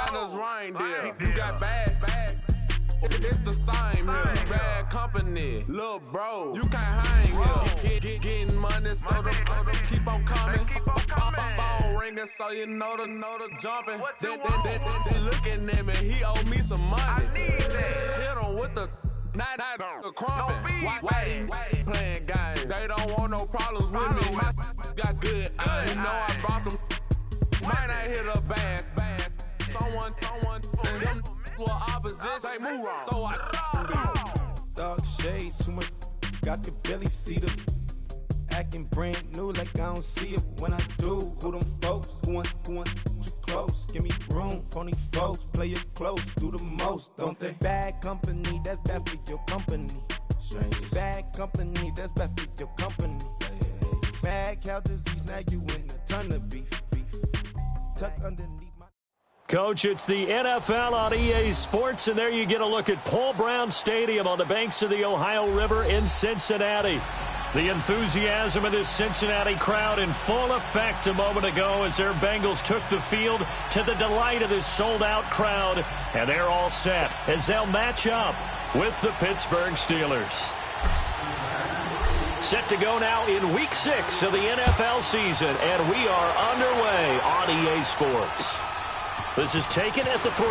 Santa's reindeer. You got bad. It's the same here. Bad company, little bro. You can't hang here. Getting money, so the keep on coming. Phone ringing, so you know the jumping. They looking at me, he owe me some money. I need that. Hit him with the the crumping. Whitey playing games. They don't want no problems with me. My got good. You know I brought them. Might not hit a bad. Someone send them. Opposition, they move wrong. So I dog shades, too much. Got the belly see them acting brand new, like I don't see it when I do. Who them folks? Who want too close? Give me room, phony folks. Play it close, do the most, don't they? Bad company, that's bad for your company. Bad company, that's bad for your company. Bad cow disease, now you in a ton of beef. Tuck underneath. Coach, it's the NFL on EA Sports, and there you get a look at Paul Brown Stadium on the banks of the Ohio River in Cincinnati. The enthusiasm of this Cincinnati crowd in full effect a moment ago as their Bengals took the field to the delight of this sold-out crowd, and they're all set as they'll match up with the Pittsburgh Steelers. Set to go now in Week 6 of the NFL season, and we are underway on EA Sports. This is taken at the 3.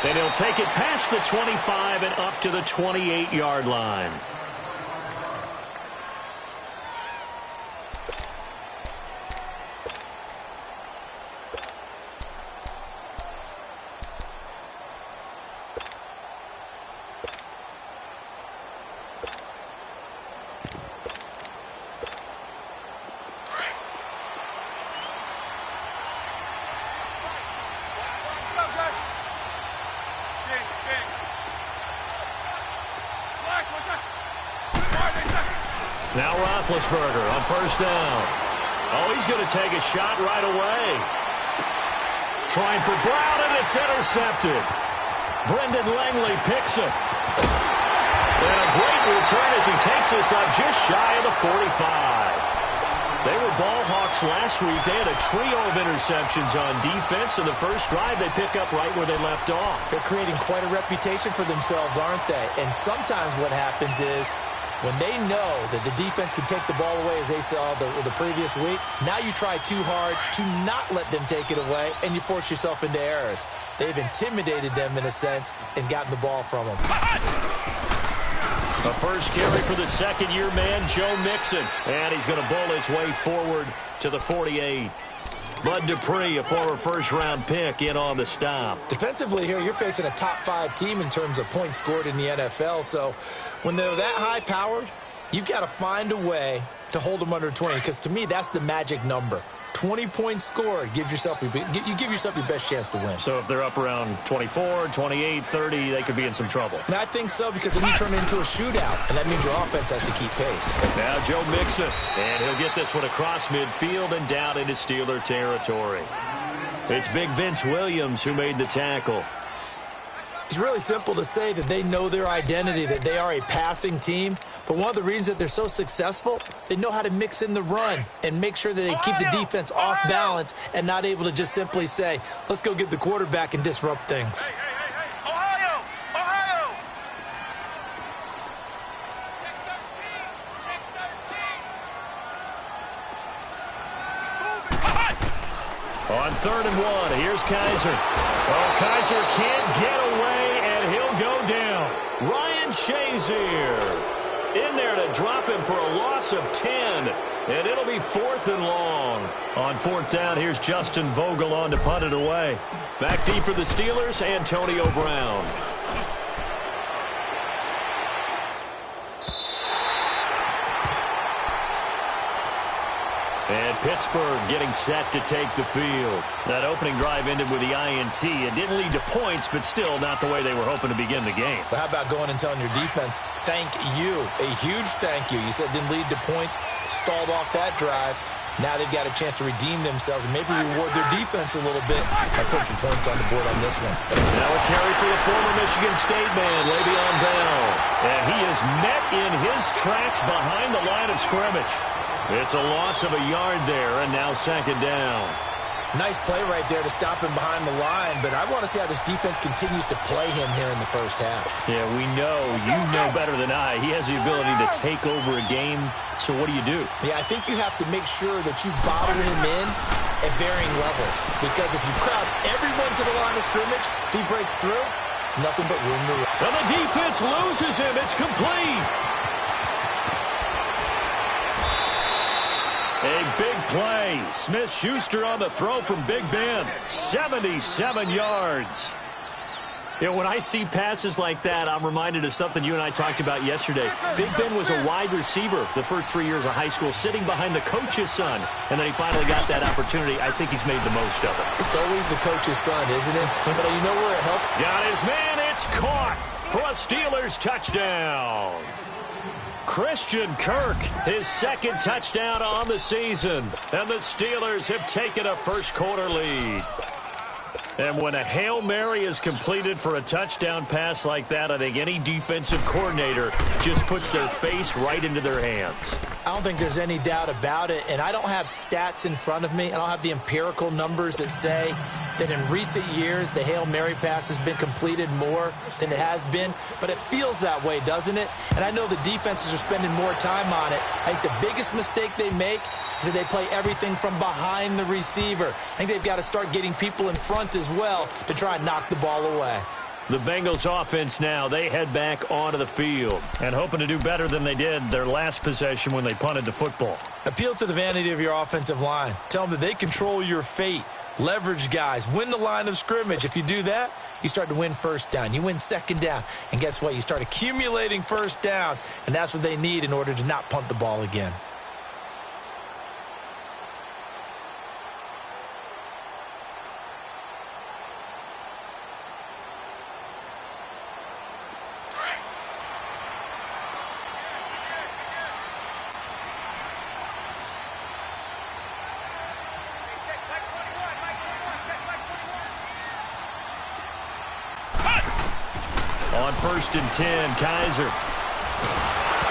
And he'll take it past the 25 and up to the 28-yard line. Now Roethlisberger on first down. Oh, he's going to take a shot right away. Trying for Brown, and it's intercepted. Brendan Langley picks it. And a great return as he takes us up just shy of the 45. They were ball hawks last week. They had a trio of interceptions on defense, and the first drive they pick up right where they left off. They're creating quite a reputation for themselves, aren't they? And sometimes what happens is when they know that the defense can take the ball away, as they saw the previous week, now you try too hard to not let them take it away, and you force yourself into errors. They've intimidated them in a sense and gotten the ball from them. A first carry for the second-year man, Joe Mixon. And he's going to bowl his way forward to the 48. Bud Dupree, a former first-round pick, in on the stop. Defensively here, you're facing a top-5 team in terms of points scored in the NFL. So when they're that high-powered, you've got to find a way to hold them under 20. Because to me, that's the magic number. 20 points scored, you give yourself your best chance to win. So if they're up around 24, 28, 30, they could be in some trouble. And I think so, because then you turn it into a shootout, and that means your offense has to keep pace. Now Joe Mixon, and he'll get this one across midfield and down into Steeler territory. It's Big Vince Williams who made the tackle. It's really simple to say that they know their identity, that they are a passing team. But one of the reasons that they're so successful, they know how to mix in the run and make sure that they keep the defense off balance and not able to just simply say, let's go get the quarterback and disrupt things. On 3rd and 1, here's Kaiser. Oh, Kaiser can't get away, and he'll go down. Ryan Shazier in there to drop him for a loss of 10, and it'll be 4th and long. On 4th down, here's Justin Vogel on to punt it away. Back deep for the Steelers, Antonio Brown. And Pittsburgh getting set to take the field. That opening drive ended with the INT. It didn't lead to points, but still not the way they were hoping to begin the game. But how about going and telling your defense, thank you, a huge thank you. You said it didn't lead to points, stalled off that drive. Now they've got a chance to redeem themselves and maybe reward their defense a little bit by putting some points on the board on this one. Now a carry for the former Michigan State man, Le'Veon Bell. And he is met in his tracks behind the line of scrimmage. It's a loss of a yard there, and now 2nd down. Nice play right there to stop him behind the line, but I want to see how this defense continues to play him here in the first half. Yeah, we know. You know better than I. He has the ability to take over a game, so what do? Yeah, I think you have to make sure that you bottle him in at varying levels, because if you crowd everyone to the line of scrimmage, if he breaks through, it's nothing but room to run. Well, the defense loses him. It's complete. A big play. Smith-Schuster on the throw from Big Ben. 77 yards. You know, when I see passes like that, I'm reminded of something you and I talked about yesterday. Big Ben was a wide receiver the first 3 years of high school, sitting behind the coach's son. And then he finally got that opportunity. I think he's made the most of it. It's always the coach's son, isn't it? But you know where it helped? Got his man. It's caught for a Steelers touchdown. Christian Kirk, his second touchdown on the season. And the Steelers have taken a first-quarter lead. And when a Hail Mary is completed for a touchdown pass like that, I think any defensive coordinator just puts their face right into their hands. I don't think there's any doubt about it, and I don't have stats in front of me. I don't have the empirical numbers that say that in recent years the Hail Mary pass has been completed more than it has been, but it feels that way, doesn't it? And I know the defenses are spending more time on it. I think the biggest mistake they make is that they play everything from behind the receiver. I think they've got to start getting people in front as well to try and knock the ball away. The Bengals offense now, they head back onto the field and hoping to do better than they did their last possession when they punted the football. Appeal to the vanity of your offensive line. Tell them that they control your fate. Leverage guys. Win the line of scrimmage. If you do that, you start to win first down. You win second down. And guess what? You start accumulating first downs. And that's what they need in order to not punt the ball again. On 1st and 10, Kaiser.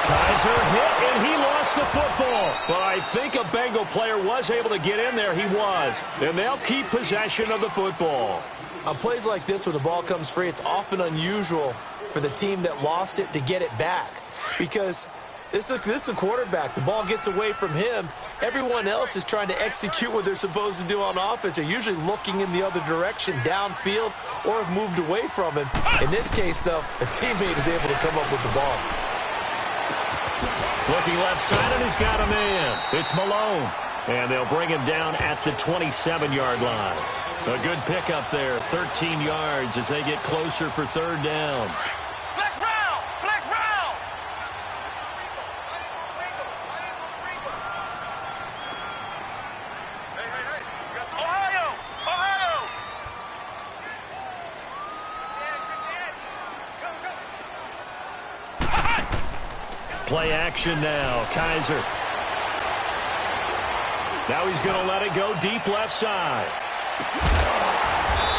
Kaiser hit, and he lost the football. But I think a Bengal player was able to get in there. He was. And they'll keep possession of the football. On plays like this where the ball comes free, it's often unusual for the team that lost it to get it back. Because this is the quarterback. The ball gets away from him. Everyone else is trying to execute what they're supposed to do on offense. They're usually looking in the other direction, downfield, or have moved away from him. In this case, though, a teammate is able to come up with the ball. Looking left side, and he's got a man. It's Malone. And they'll bring him down at the 27-yard line. A good pickup there, 13 yards as they get closer for third down. Play action now. Kaiser. Now he's going to let it go deep left side.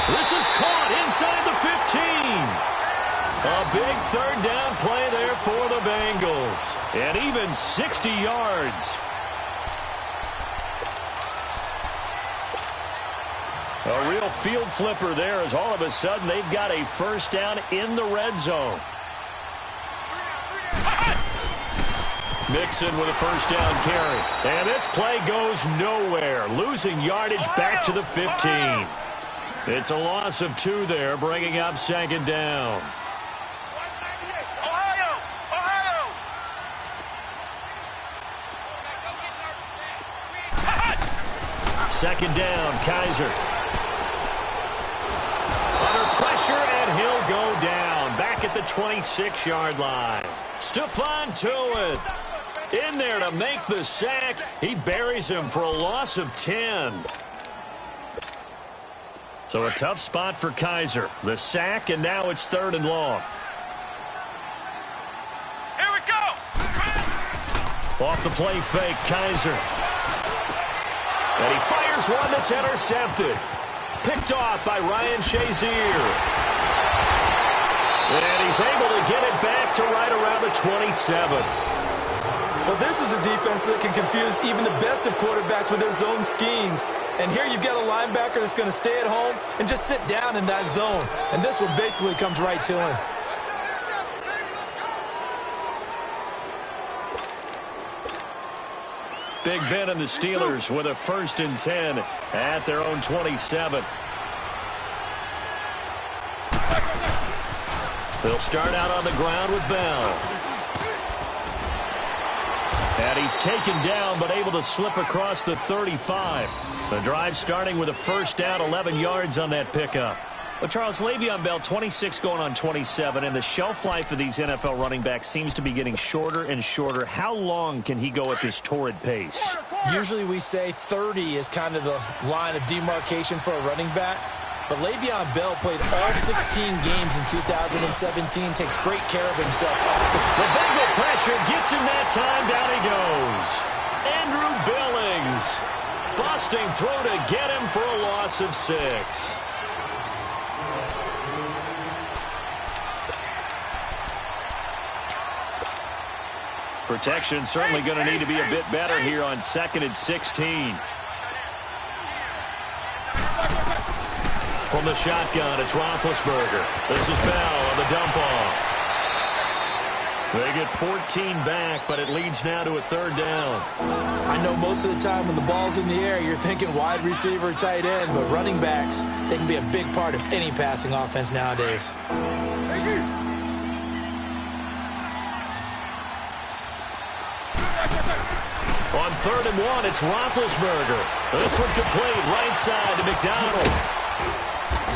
This is caught inside the 15. A big third down play there for the Bengals. And even 60 yards. A real field flipper there as all of a sudden they've got a first down in the red zone. Mixon with a first down carry. And this play goes nowhere. Losing yardage back to the 15. It's a loss of 2 there, bringing up second down. Second down, Kaiser. Under pressure, and he'll go down. Back at the 26-yard line. Stephon Tuitt in there to make the sack. He buries him for a loss of 10. So a tough spot for Kaiser. The sack, and now it's 3rd and long. Here we go. Off the play fake, Kaiser. And he fires one that's intercepted. Picked off by Ryan Shazier. And he's able to get it back to right around the 27. Well, this is a defense that can confuse even the best of quarterbacks with their zone schemes. And here you've got a linebacker that's going to stay at home and just sit down in that zone. And this one basically comes right to him. Big Ben and the Steelers with a 1st and 10 at their own 27. They'll start out on the ground with Bell. And he's taken down but able to slip across the 35. The drive starting with a 1st down, 11 yards on that pickup. Well, Charles, Le'Veon Bell, 26 going on 27, and the shelf life of these NFL running backs seems to be getting shorter and shorter. How long can he go at this torrid pace? Usually we say 30 is kind of the line of demarcation for a running back. But Le'Veon Bell played all 16 games in 2017, takes great care of himself. The Bengal pressure gets him that time. Down he goes. Andrew Billings. Busting through to get him for a loss of 6. Protection certainly going to need to be a bit better here on 2nd and 16. From the shotgun, it's Roethlisberger. This is Bell on the dump-off. They get 14 back, but it leads now to a 3rd down. I know most of the time when the ball's in the air, you're thinking wide receiver, tight end, but running backs, they can be a big part of any passing offense nowadays. On 3rd and 1, it's Roethlisberger. This one complete, right side to McDonald.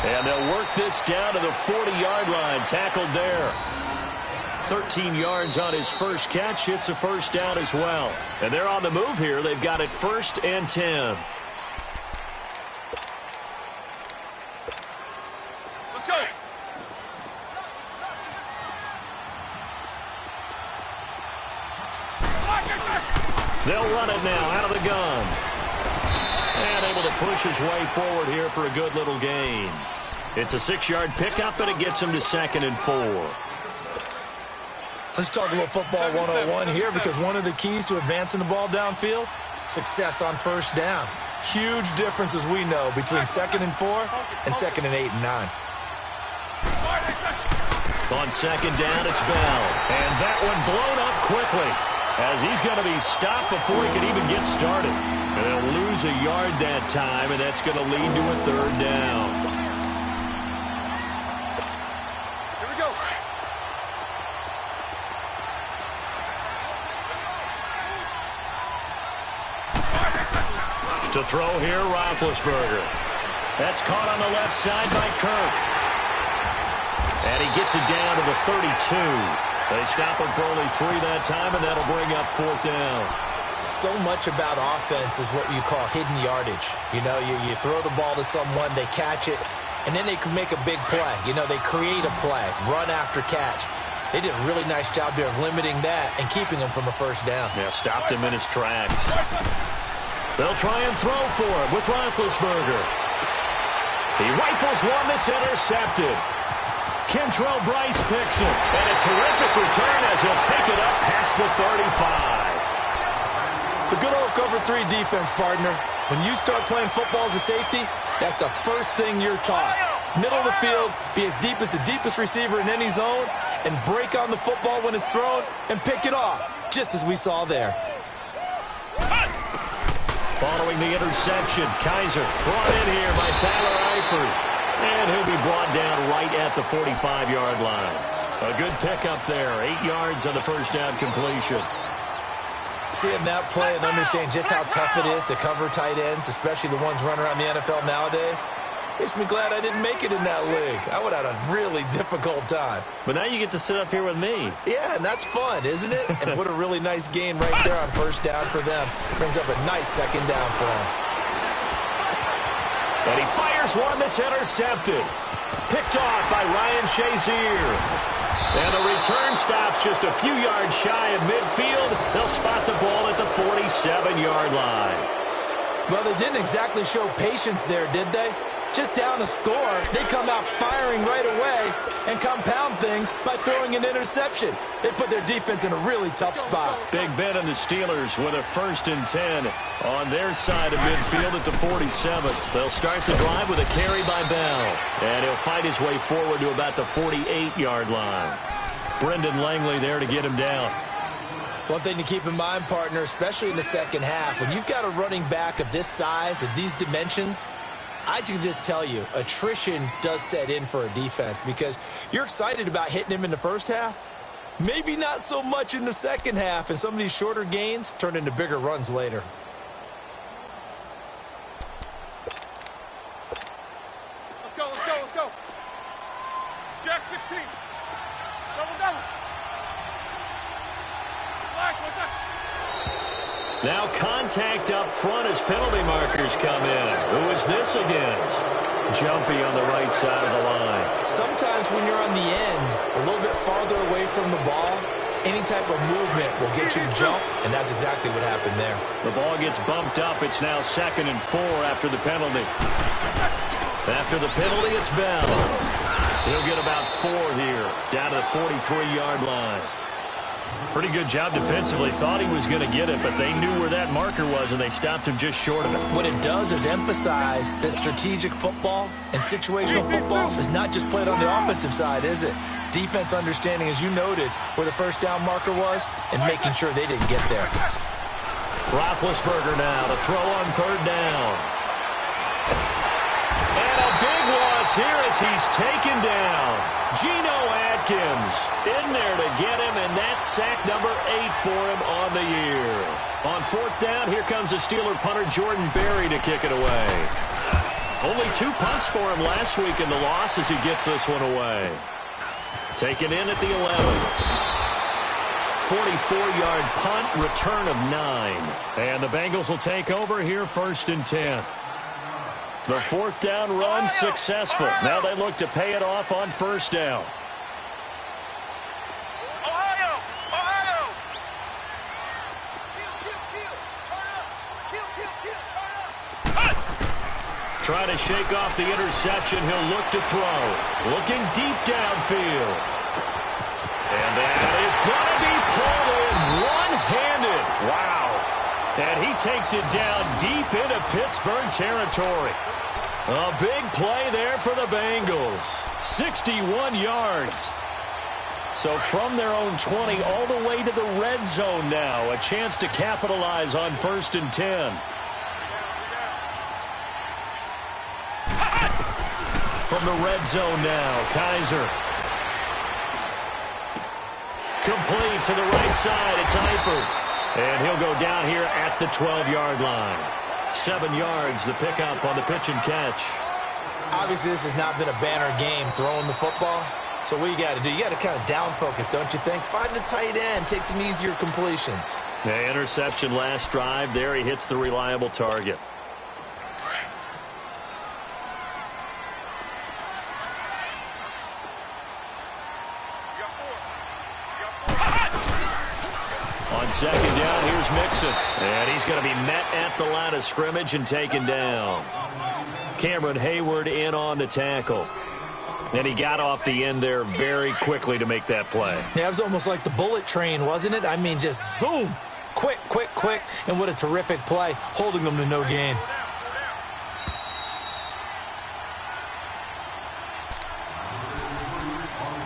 And they'll work this down to the 40-yard line, tackled there. 13 yards on his first catch. It's a 1st down as well. And they're on the move here. They've got it 1st and 10. Let's go. They'll run it now out of the gun. And able to push his way forward here for a good little gain. It's a 6-yard pickup, and it gets him to 2nd and 4. Let's talk a little football 101 here, because one of the keys to advancing the ball downfield, success on 1st down. Huge difference, as we know, between 2nd and 4 and 2nd and 8 and 9. On 2nd down, it's Bell. And that one blown up quickly, as he's going to be stopped before he can even get started. And they'll lose a yard that time, and that's going to lead to a 3rd down. Here we go. To throw here, Roethlisberger. That's caught on the left side by Kirk. And he gets it down to the 32. They stop him for only 3 that time, and that'll bring up 4th down. So much about offense is what you call hidden yardage. You know, you throw the ball to someone, they catch it, and then they can make a big play. You know, they create a play, run after catch. They did a really nice job there of limiting that and keeping him from a 1st down. Yeah, stopped him in his tracks. They'll try and throw for him with Roethlisberger. He rifles one that's intercepted. Kentrell Bryce picks it, and a terrific return as he'll take it up past the 35. The good old cover 3 defense, partner. When you start playing football as a safety, that's the first thing you're taught. Middle of the field, be as deep as the deepest receiver in any zone, and break on the football when it's thrown and pick it off, just as we saw there. Following the interception, Kaiser brought in here by Tyler Eifert. And he'll be brought down right at the 45-yard line. A good pickup there, 8 yards on the 1st down completion. Seeing that play and understanding just how tough it is to cover tight ends, especially the ones running around the NFL nowadays, makes me glad I didn't make it in that league. I would have had a really difficult time. But now you get to sit up here with me. Yeah, and that's fun, isn't it? And what a really nice gain right there on 1st down for them. Brings up a nice 2nd down for them. And he fires one that's intercepted. Picked off by Ryan Shazier. And the return stops just a few yards shy of midfield. They'll spot the ball at the 47-yard line. Well, they didn't exactly show patience there, did they? just down a score, they come out firing right away and compound things by throwing an interception. They put their defense in a really tough spot. Big Ben and the Steelers with a 1st and 10 on their side of midfield at the 47. They'll start the drive with a carry by Bell, and he'll fight his way forward to about the 48-yard line. Brendan Langley there to get him down. One thing to keep in mind, partner, especially in the second half, when you've got a running back of this size, of these dimensions, I can just tell you, attrition does set in for a defense because you're excited about hitting him in the first half. Maybe not so much in the second half, and some of these shorter gains turn into bigger runs later. Let's go, let's go, let's go. Jack 16. Double, double. Black, what's that? Now contact up front as penalty markers come in. Who is this against? Jumpy on the right side of the line. Sometimes when you're on the end, a little bit farther away from the ball, any type of movement will get you to jump, and that's exactly what happened there. The ball gets bumped up. It's now 2nd and 4 after the penalty. After the penalty, it's Bell. He'll get about 4 here, down to the 43-yard line. Pretty good job defensively. Thought he was going to get it, but they knew where that marker was, and they stopped him just short of it. What it does is emphasize that strategic football and situational football is not just played on the offensive side, is it? Defense understanding, as you noted, where the first down marker was and making sure they didn't get there. Roethlisberger now to throw on 3rd down. And a big loss here as he's taken down. Geno Atkins in there to get him, and that's sack number 8 for him on the year. On 4th down, here comes the Steeler punter Jordan Berry to kick it away. Only 2 punts for him last week in the loss as he gets this one away. Taken in at the 11. 44-yard punt, return of 9. And the Bengals will take over here 1st and 10. The 4th down run successful. Now they look to pay it off on 1st down. Ohio! Ohio! Turn up! Trying to shake off the interception. He'll look to throw. Looking deep downfield. And that is going to be pulled in one-handed. Wow. And he takes it down deep into Pittsburgh territory. A big play there for the Bengals. 61 yards. So from their own 20 all the way to the red zone now. A chance to capitalize on 1st and 10. From the red zone now, Kaiser. Complete to the right side. It's Eifert. And he'll go down here at the 12-yard line. 7 yards, the pickup on the pitch and catch. Obviously, this has not been a banner game throwing the football. So what you got to do, you got to kind of down focus, don't you think? Find the tight end, take some easier completions. The interception last drive there. He hits the reliable target. On 2nd down, here's Mixon. And he's going to be met at the line of scrimmage and taken down. Cameron Hayward in on the tackle. And he got off the end there very quickly to make that play. Yeah, it was almost like the bullet train, wasn't it? I mean, just zoom. Quick, quick, quick. And what a terrific play, holding them to no gain.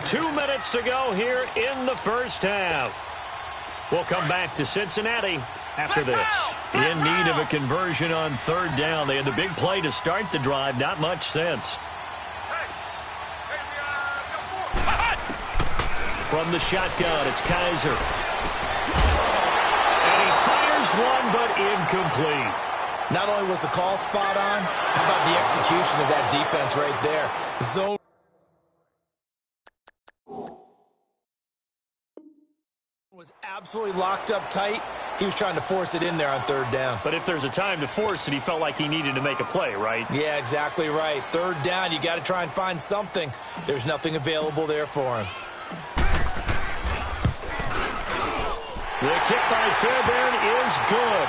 Two minutes to go here in the first half. We'll come back to Cincinnati after this. In need of a conversion on 3rd down. They had the big play to start the drive. Not much sense. From the shotgun, it's Kaiser. And he fires one, but incomplete. Not only was the call spot on, how about the execution of that defense right there? Zone was absolutely locked up tight. He was trying to force it in there on 3rd down. But if there's a time to force it, he felt like he needed to make a play, right? Yeah, exactly right. 3rd down, you got to try and find something. There's nothing available there for him. The kick by Fairbairn is good.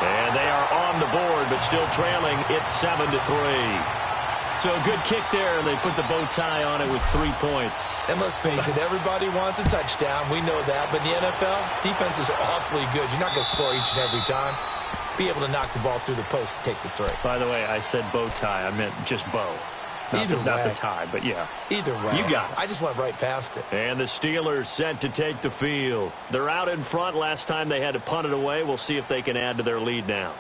And they are on the board, but still trailing. It's 7-3. So a good kick there, and they put the bow tie on it with 3 points. And let's face it, everybody wants a touchdown. We know that. But in the NFL, defenses are awfully good. You're not going to score each and every time. Be able to knock the ball through the post and take the three. By the way, I said bow tie. I meant just bow. Not the tie, but yeah. Either way. You got it. I just went right past it. And the Steelers set to take the field. They're out in front. Last time they had to punt it away. We'll see if they can add to their lead now.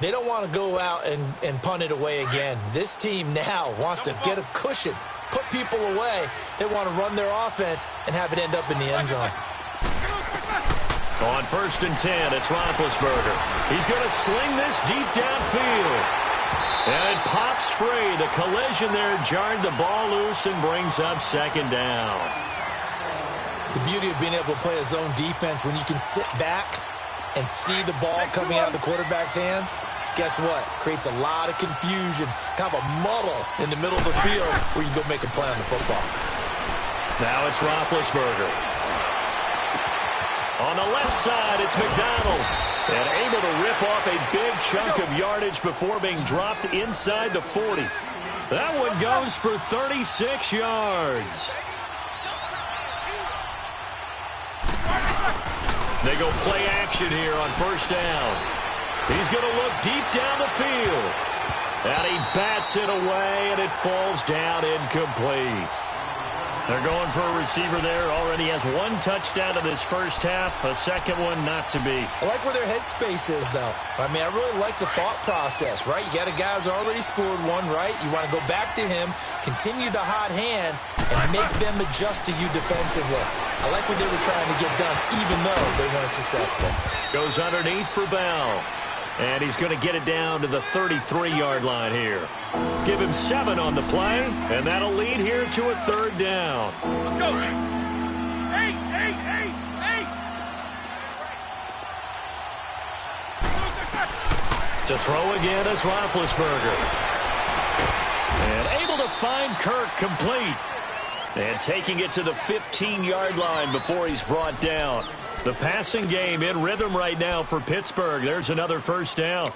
They don't want to go out and punt it away again. This team now wants to get a cushion, put people away. They want to run their offense and have it end up in the end zone. On 1st and 10, it's Roethlisberger. He's going to sling this deep downfield. And it pops free. The collision there jarred the ball loose and brings up 2nd down. The beauty of being able to play a zone defense when you can sit back and see the ball coming out of the quarterback's hands, guess what? Creates a lot of confusion, kind of a muddle in the middle of the field where you can go make a play on the football. Now it's Roethlisberger. On the left side, it's McDonald. And able to rip off a big chunk of yardage before being dropped inside the 40. That one goes for 36 yards. They go play action here on 1st down. He's going to look deep down the field. And he bats it away, and it falls down incomplete. They're going for a receiver there. Already has 1 touchdown in this first half. A second one not to be. I like where their headspace is, though. I mean, I really like the thought process, right? You got a guy who's already scored one, right? You want to go back to him, continue the hot hand, and make them adjust to you defensively. I like what they were trying to get done, even though they weren't successful. Goes underneath for Bell. And he's going to get it down to the 33-yard line here. Give him 7 on the play, and that'll lead here to a 3rd down. Let's go. 8. To throw again is Roethlisberger. And able to find Kirk complete. And taking it to the 15-yard line before he's brought down. The passing game in rhythm right now for Pittsburgh. There's another 1st down.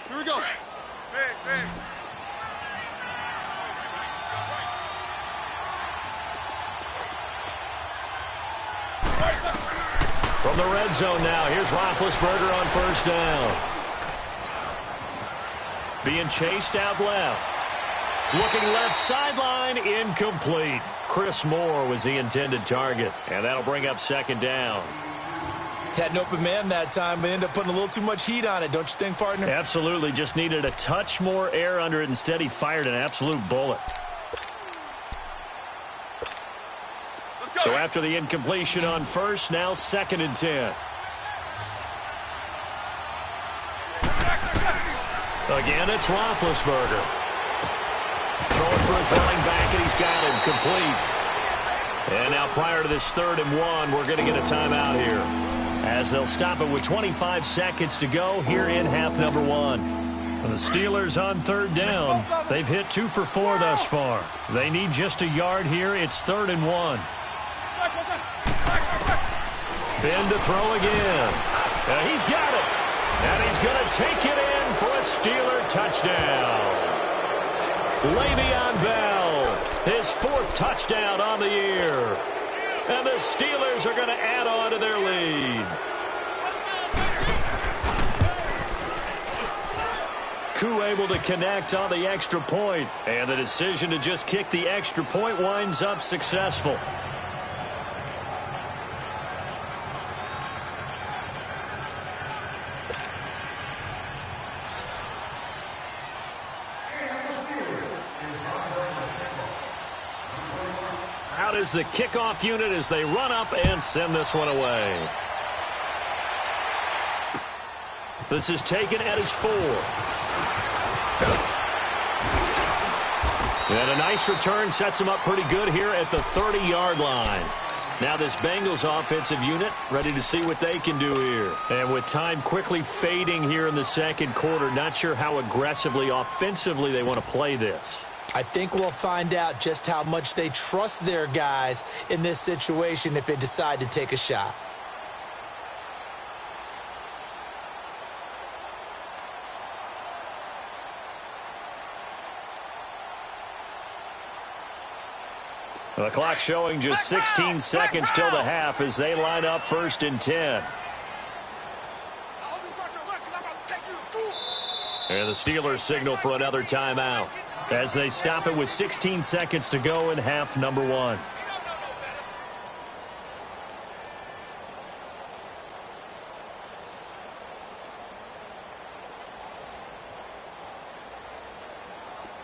Here we go. Hey. From the red zone now, here's Roethlisberger on 1st down. Being chased out left. Looking left sideline, incomplete. Chris Moore was the intended target, and that'll bring up 2nd down. Had an open man that time, but ended up putting a little too much heat on it, don't you think, partner? Absolutely. Just needed a touch more air under it. Instead, he fired an absolute bullet. So after the incompletion on 1st, now 2nd and 10. Again, it's Roethlisberger. Throwing for his running back, and he's got him complete. And now prior to this 3rd and 1, we're going to get a timeout here, as they'll stop it with 25 seconds to go here in half number 1. And the Steelers on 3rd down. They've hit 2 for 4 thus far. They need just a yard here. It's 3rd and 1. Ben to throw again. He's got it. And he's going to take it in for a Steeler touchdown. Le'Veon Bell, his 4th touchdown on the year. And the Steelers are going to add on to their lead. Koo able to connect on the extra point. And the decision to just kick the extra point winds up successful. Out is the kickoff unit as they run up and send this one away. This is taken at his 4. And a nice return sets him up pretty good here at the 30-yard line. Now this Bengals offensive unit ready to see what they can do here. And with time quickly fading here in the 2nd quarter, not sure how aggressively, offensively they want to play this. I think we'll find out just how much they trust their guys in this situation if they decide to take a shot. The clock showing just 16 seconds till the half as they line up 1st and 10. And the Steelers signal for another timeout as they stop it with 16 seconds to go in half number 1.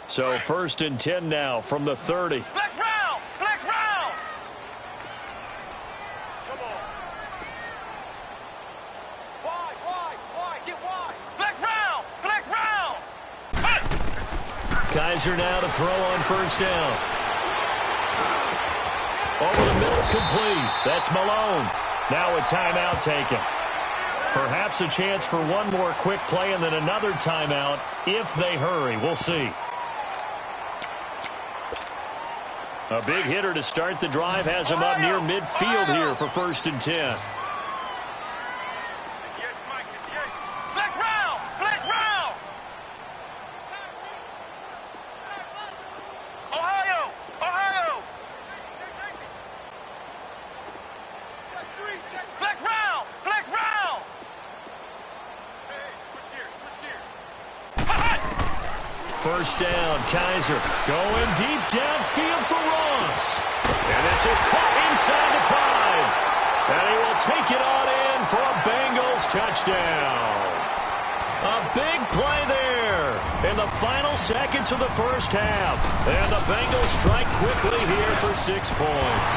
So 1st and 10 now from the 30. Flex round! Flex round! Come on. Wide, get wide. Flex round! Flex round! Kaiser now to throw on 1st down. Over the middle, complete. That's Malone. Now a timeout taken. Perhaps a chance for one more quick play and then another timeout if they hurry. We'll see. A big hitter to start the drive has him up near midfield here for 1st and 10. Flex round! Flex round! Ohio! Ohio! Flex round! Flex round! First down, Kaiser going deep downfield for Ross. And this is caught inside the 5. And he will take it on in for a Bengals touchdown. A big play there in the final seconds of the first half. And the Bengals strike quickly here for 6 points.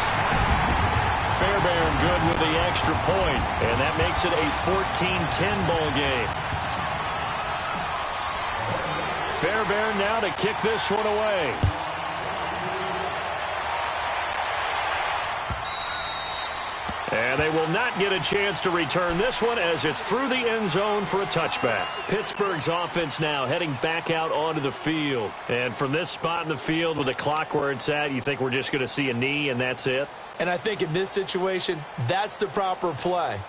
Fairbairn good with the extra point, and that makes it a 14-10 ball game. Fairbairn now to kick this one away. And they will not get a chance to return this one as it's through the end zone for a touchback. Pittsburgh's offense now heading back out onto the field. And from this spot in the field with the clock where it's at, you think we're just going to see a knee and that's it? And I think in this situation, that's the proper play.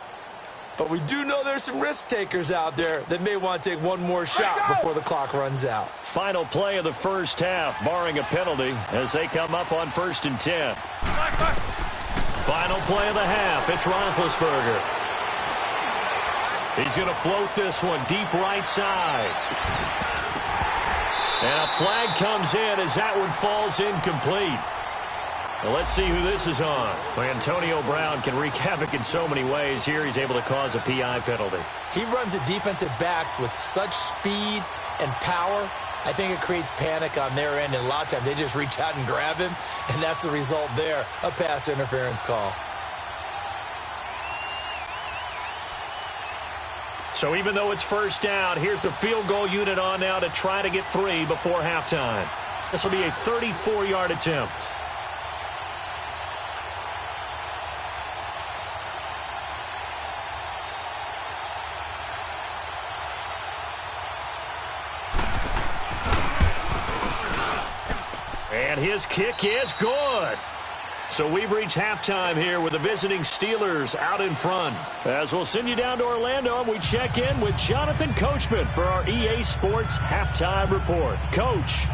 But we do know there's some risk takers out there that may want to take one more shot before the clock runs out. Final play of the first half, barring a penalty, as they come up on 1st and 10. Final play of the half, it's Roethlisberger. He's going to float this one deep right side. And a flag comes in as that one falls incomplete. Well, let's see who this is on. Well, Antonio Brown can wreak havoc in so many ways. Here he's able to cause a PI penalty. He runs the defensive backs with such speed and power. I think it creates panic on their end, and a lot of times they just reach out and grab him, and that's the result there, a pass interference call. So even though it's first down, here's the field goal unit on now to try to get 3 before halftime. This will be a 34-yard attempt. And his kick is good. So we've reached halftime here with the visiting Steelers out in front. As we'll send you down to Orlando, and we check in with Jonathan Coachman for our EA Sports Halftime Report. Coach.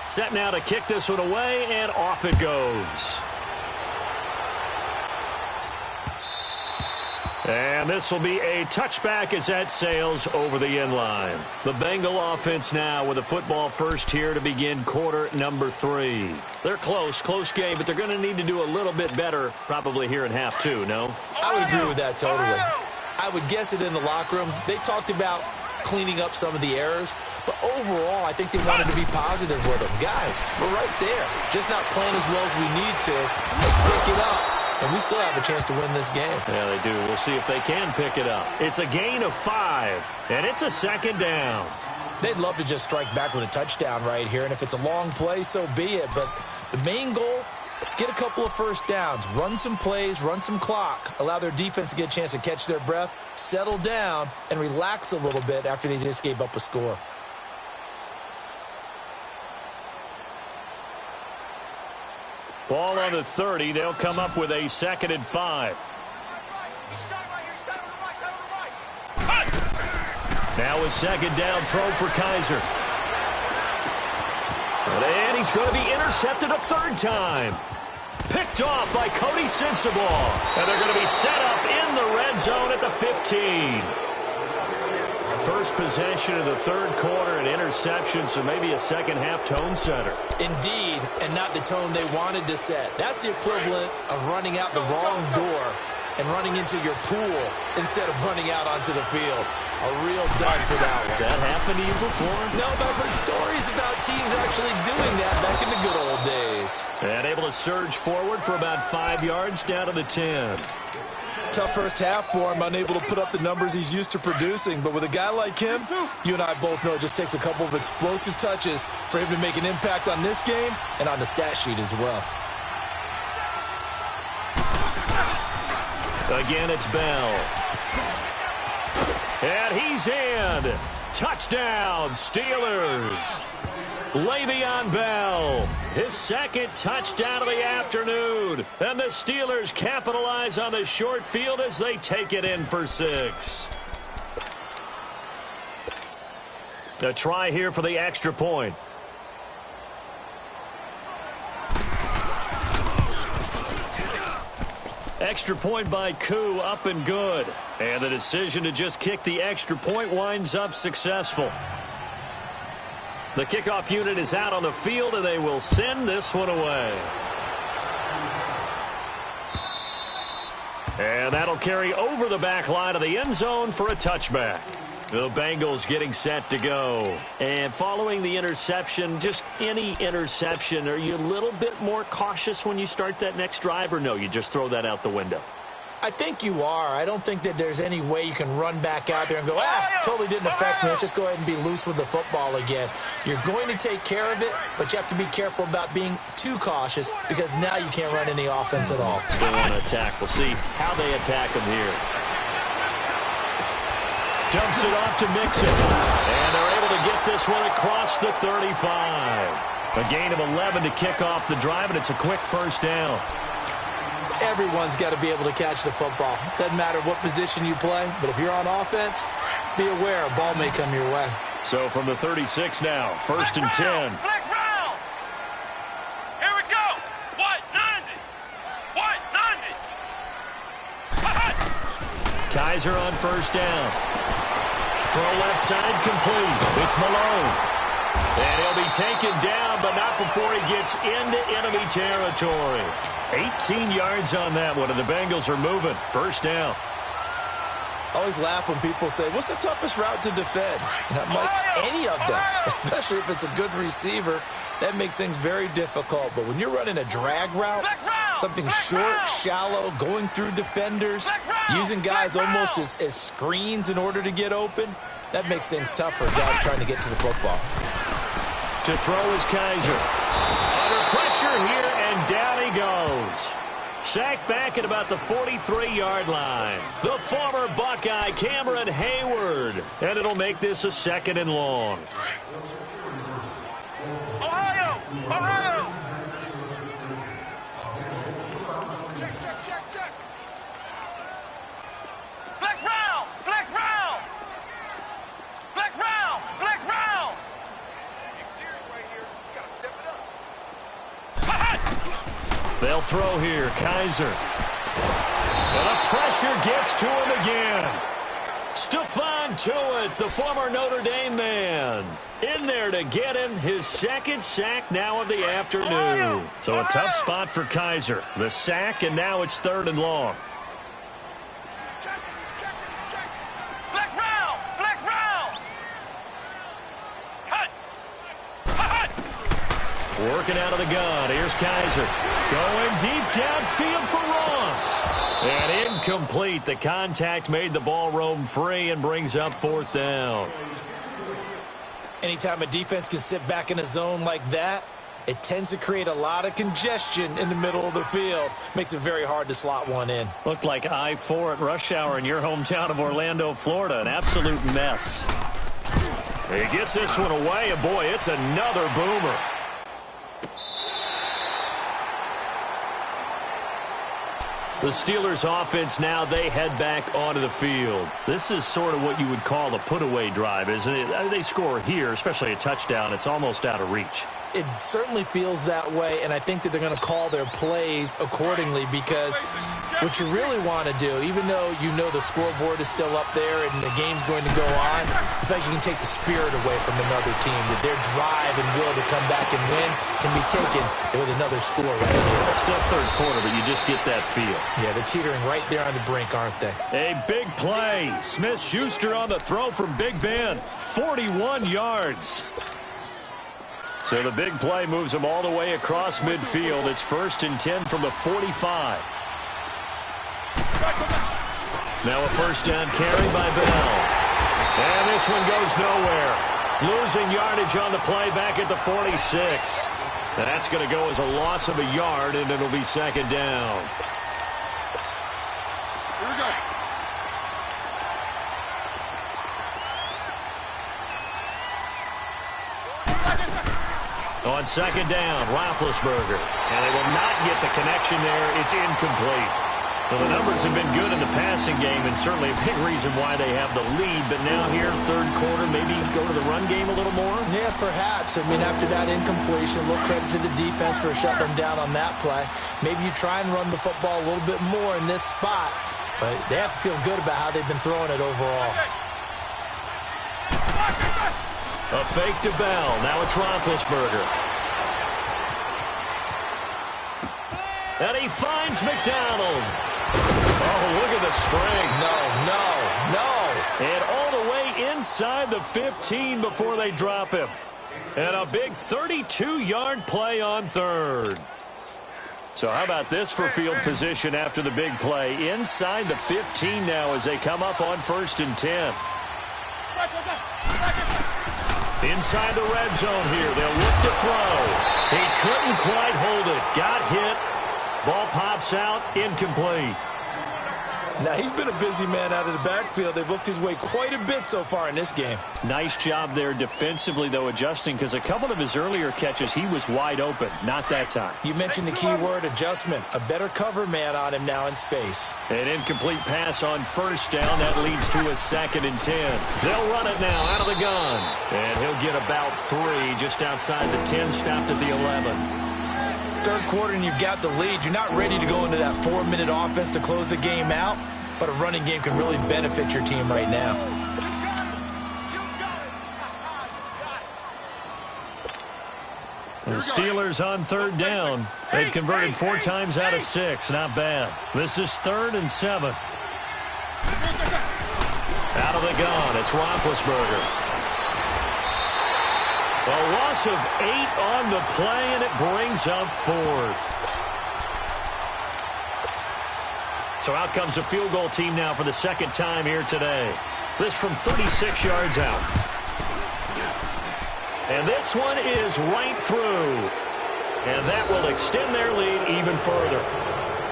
Set now to kick this one away, and off it goes. And this will be a touchback as that sails over the end line. The Bengal offense now with a football first here to begin quarter number 3. They're close game, but they're going to need to do a little bit better probably here in half 2, no? I would agree with that totally. I would guess it in the locker room. They talked about cleaning up some of the errors, but overall, I think they wanted to be positive with them. Guys, we're right there. Just not playing as well as we need to. Let's pick it up, and we still have a chance to win this game. Yeah, they do. We'll see if they can pick it up. It's a gain of 5, and it's a second down. They'd love to just strike back with a touchdown right here, and if it's a long play, so be it. But the main goal, get a couple of first downs, run some plays, run some clock, allow their defense to get a chance to catch their breath, settle down, and relax a little bit after they just gave up a score. Ball on the 30. They'll come up with a 2nd and 5. Now a 2nd down throw for Kaiser. And he's going to be intercepted a 3rd time. Picked off by Cody Sensabaugh. And they're going to be set up in the red zone at the 15. First possession of the 3rd quarter, an interception, so maybe a second-half tone setter. Indeed, and not the tone they wanted to set. That's the equivalent of running out the wrong door and running into your pool instead of running out onto the field. A real dud for that one. Has that happened to you before? No, but I've heard stories about teams actually doing that back in the good old days. And able to surge forward for about 5 yards down to the 10. Tough first half for him, unable to put up the numbers he's used to producing. But with a guy like him, you and I both know it just takes a couple of explosive touches for him to make an impact on this game and on the stat sheet as well. Again, it's Bell. And he's in. Touchdown, Steelers. Le'Veon Bell, his 2nd touchdown of the afternoon. And the Steelers capitalize on the short field as they take it in for 6. A try here for the extra point. Extra point by Koo, up and good. And the decision to just kick the extra point winds up successful. The kickoff unit is out on the field, and they will send this one away. And that'll carry over the back line of the end zone for a touchback. The Bengals getting set to go. And following the interception, just any interception, are you a little bit more cautious when you start that next drive, or no, you just throw that out the window? I think you are. I don't think that there's any way you can run back out there and go, totally didn't affect me. Let's just go ahead and be loose with the football again. You're going to take care of it, but you have to be careful about being too cautious because now you can't run any offense at all. They want to attack. We'll see how they attack them here. Dumps it off to Mixon. And they're able to get this one across the 35. A gain of 11 to kick off the drive, and it's a quick 1st down. Everyone's got to be able to catch the football. Doesn't matter what position you play, but if you're on offense, be aware a ball may come your way. So from the 36 now, 1st and 10. Flex round. Here we go. What? 90. What? 90. Kaiser on 1st down. Throw left side complete. It's Malone. And he'll be taken down, but not before he gets into enemy territory. 18 yards on that one, and the Bengals are moving. 1st down. I always laugh when people say, what's the toughest route to defend? And I'm like, any of them, especially if it's a good receiver. That makes things very difficult. But when you're running a drag route, something short, shallow, going through defenders, using guys almost as screens in order to get open, that makes things tough for guys trying to get to the football. To throw is Kaiser. Under pressure here, and down he goes. Sacked back at about the 43-yard line. The former Buckeye, Cameron Hayward. And it'll make this a 2nd and long. Ohio! Ohio! Check. Flex round! Flex round! Flex round! Flex round! You're serious right here. You gotta step it up. They'll throw here. Kaiser. And the pressure gets to him again. Stephon Tuitt, the former Notre Dame man, in there to get him his 2nd sack now of the afternoon. So a tough spot for Kaiser. The sack, and now it's 3rd and long. Flex round! Flex round! Working out of the gun. Here's Kaiser. Going deep downfield for Ross. And incomplete. The contact made the ball roam free and brings up 4th down. Anytime a defense can sit back in a zone like that, it tends to create a lot of congestion in the middle of the field. Makes it very hard to slot one in. Looked like I-4 at rush hour in your hometown of Orlando, Florida. An absolute mess. He gets this one away, and boy, it's another boomer. The Steelers offense now, they head back onto the field. This is sort of what you would call a put-away drive, isn't it? They score here, especially a touchdown. It's almost out of reach. It certainly feels that way, and I think that they're going to call their plays accordingly because what you really want to do, even though you know the scoreboard is still up there and the game's going to go on, I think you can take the spirit away from another team, that their drive and will to come back and win can be taken with another score right here. Still third quarter, but you just get that feel. Yeah, they're teetering right there on the brink, aren't they? A big play. Smith-Schuster on the throw from Big Ben. 41 yards. So the big play moves them all the way across midfield. It's 1st and 10 from the 45. Now a first down carry by Bell. And this one goes nowhere. Losing yardage on the play back at the 46. That's going to go as a loss of a yard, and it'll be 2nd down. Here we go. On 2nd down, Roethlisberger. And they will not get the connection there. It's incomplete. Well, the numbers have been good in the passing game, and certainly a big reason why they have the lead. But now here, third quarter, maybe go to the run game a little more? Yeah, perhaps. I mean, after that incompletion, a little credit to the defense for shutting them down on that play. Maybe you try and run the football a little bit more in this spot, but they have to feel good about how they've been throwing it overall. A fake to Bell. Now it's Roethlisberger. And he finds McDonald. Oh, look at the strength. No. And all the way inside the 15 before they drop him. And a big 32-yard play on third. So how about this for field position after the big play? Inside the 15 now as they come up on 1st and 10. Inside the red zone here. They'll look to throw. He couldn't quite hold it. Got hit. Ball pops out. Incomplete. Now, he's been a busy man out of the backfield. They've looked his way quite a bit so far in this game. Nice job there defensively, though, adjusting, because a couple of his earlier catches, he was wide open. Not that time. You mentioned the key word, adjustment. A better cover man on him now in space. An incomplete pass on first down. That leads to a 2nd and 10. They'll run it now out of the gun. And he'll get about 3 just outside the 10, stopped at the 11. Third quarter and you've got the lead. You're not ready to go into that 4-minute offense to close the game out, but a running game can really benefit your team right now. The Steelers on 3rd down. They've converted 4 times out of 6. Not bad. This is 3rd and 7. Out of the gun, it's Roethlisberger. A loss of 8 on the play, and it brings up 4th. So out comes a field goal team now for the 2nd time here today. This from 36 yards out. And this one is right through. And that will extend their lead even further.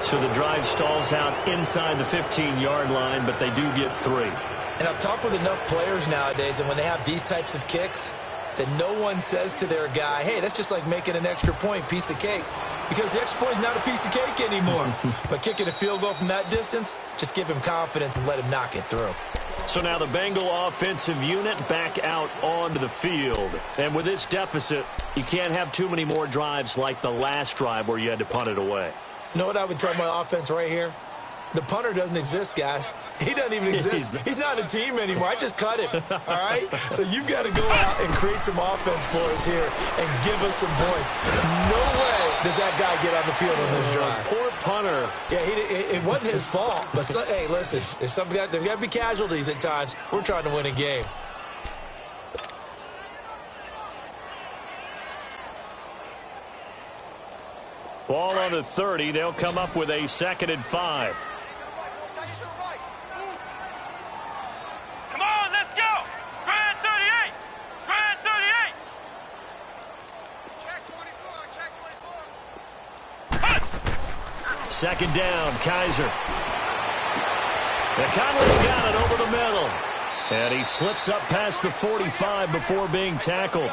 So the drive stalls out inside the 15-yard line, but they do get 3. And I've talked with enough players nowadays, and when they have these types of kicks, that no one says to their guy, hey, that's just like making an extra point, piece of cake. Because the extra point is not a piece of cake anymore. But kicking a field goal from that distance, just give him confidence and let him knock it through. So now the Bengal offensive unit back out onto the field. And with this deficit, you can't have too many more drives like the last drive where you had to punt it away. You know what I would tell my offense right here? The punter doesn't exist, guys. He doesn't even exist. He's not a team anymore. I just cut him, all right? So you've got to go out and create some offense for us here and give us some points. No way does that guy get on the field on this drive. Poor punter. Yeah, it wasn't his fault. But, hey, listen, there's got to be casualties at times. We're trying to win a game. Ball on the 30. They'll come up with a 2nd and 5. Come on, let's go! Grand 38! Grand 38! Check 24, check 24. 2nd down, Kaiser. And Conley's got it over the middle. And he slips up past the 45 before being tackled.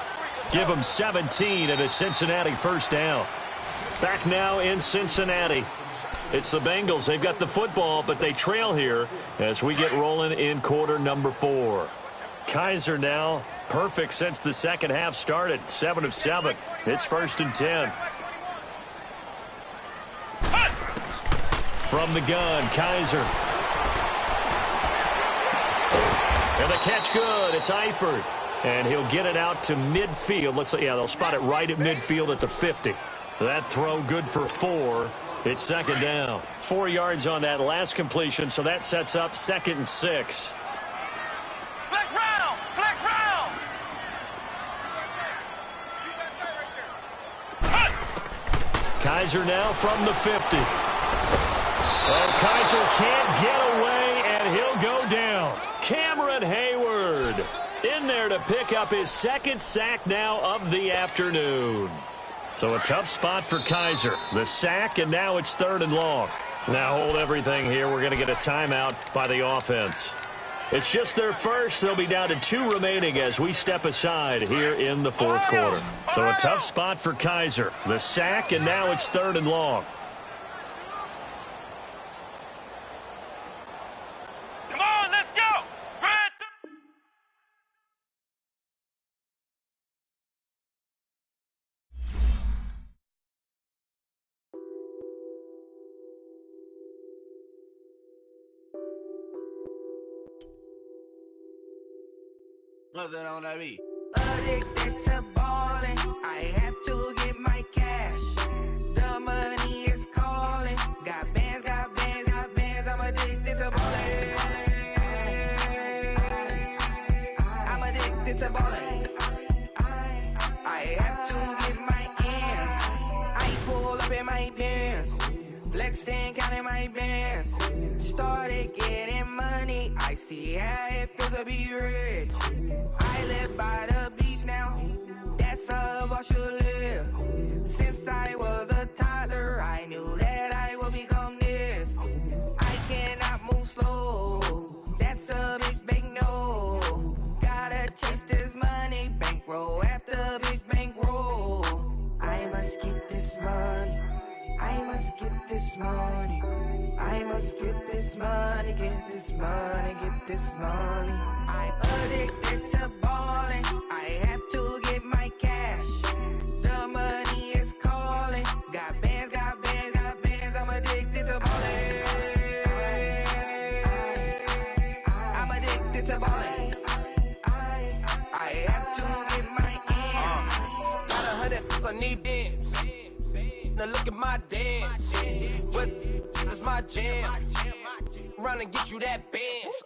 Give him 17 and a Cincinnati first down. Back now in Cincinnati. It's the Bengals. They've got the football, but they trail here as we get rolling in quarter number 4. Kaiser now perfect since the second half started. 7 of 7. It's 1st and 10. From the gun, Kaiser. And the catch good. It's Eifert. And he'll get it out to midfield. Let's see. Yeah, they'll spot it right at midfield at the 50. That throw good for 4. It's 2nd down. 4 yards on that last completion, so that sets up 2nd and 6. Flex round! Flex round! Kaiser now from the 50. And Kaiser can't get away, and he'll go down. Cameron Hayward in there to pick up his 2nd sack now of the afternoon. So a tough spot for Kaiser. The sack, and now it's 3rd and long. Now hold everything here. We're going to get a timeout by the offense. It's just their first. They'll be down to 2 remaining as we step aside here in the 4th quarter. So a tough spot for Kaiser. The sack, and now it's 3rd and long. Come on, let's go! What's that on that beat? Addicted to ballin', I have to get my cash. The money is calling. Got bands, got bands, got bands. I'm addicted to ballin'. I'm addicted to ballin'. I have to get my ends. I pull up in my pants, flexing, counting my bands. Started getting money. I see how it feels to be rich. I live by the beach now. That's how I should live. Since I was a toddler, I knew that I would become this. I cannot move slow. That's a big no. Gotta chase this money, bankroll after big bankroll. I must get this money. I must get this money. I must get this money, get this money, get this money. I'm addicted to ballin'. I have to get my cash. The money is calling. Got bands, got bands, got bands. I'm addicted to ballin'. I'm addicted to ballin'. I have to get my ends. Got 100, I need bands. Now look at my dance. What is my jam? Run and get you that Benz.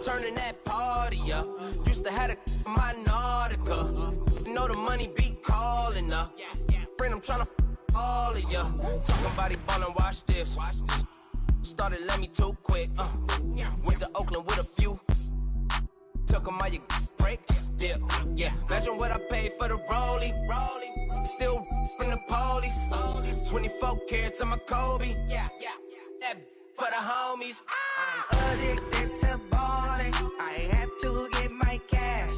Turning that party up. Used to have a my Nautica. You know the money be calling up. Friend, I'm tryna all of ya. Talking about it ballin', watch this. Started let me too quick. Went to Oakland with a few. Took 'em all you break. Yeah. Imagine what I paid for the rollie. Still from the police. 24 carats on my Kobe. Yeah. That for the homies. I'm addicted to ballin'. I have to get my cash.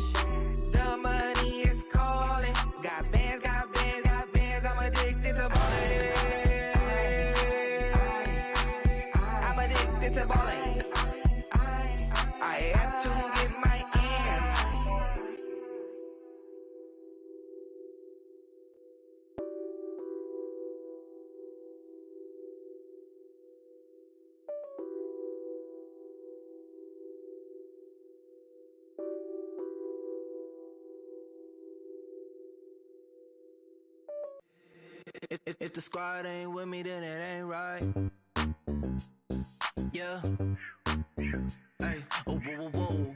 The money is calling. Got bands, got bands, got bands. I'm addicted to ballin'. I'm addicted to ballin'. I have to get my ends. If the squad ain't with me, then it ain't right. Yeah. Hey, oh, whoa, whoa, whoa.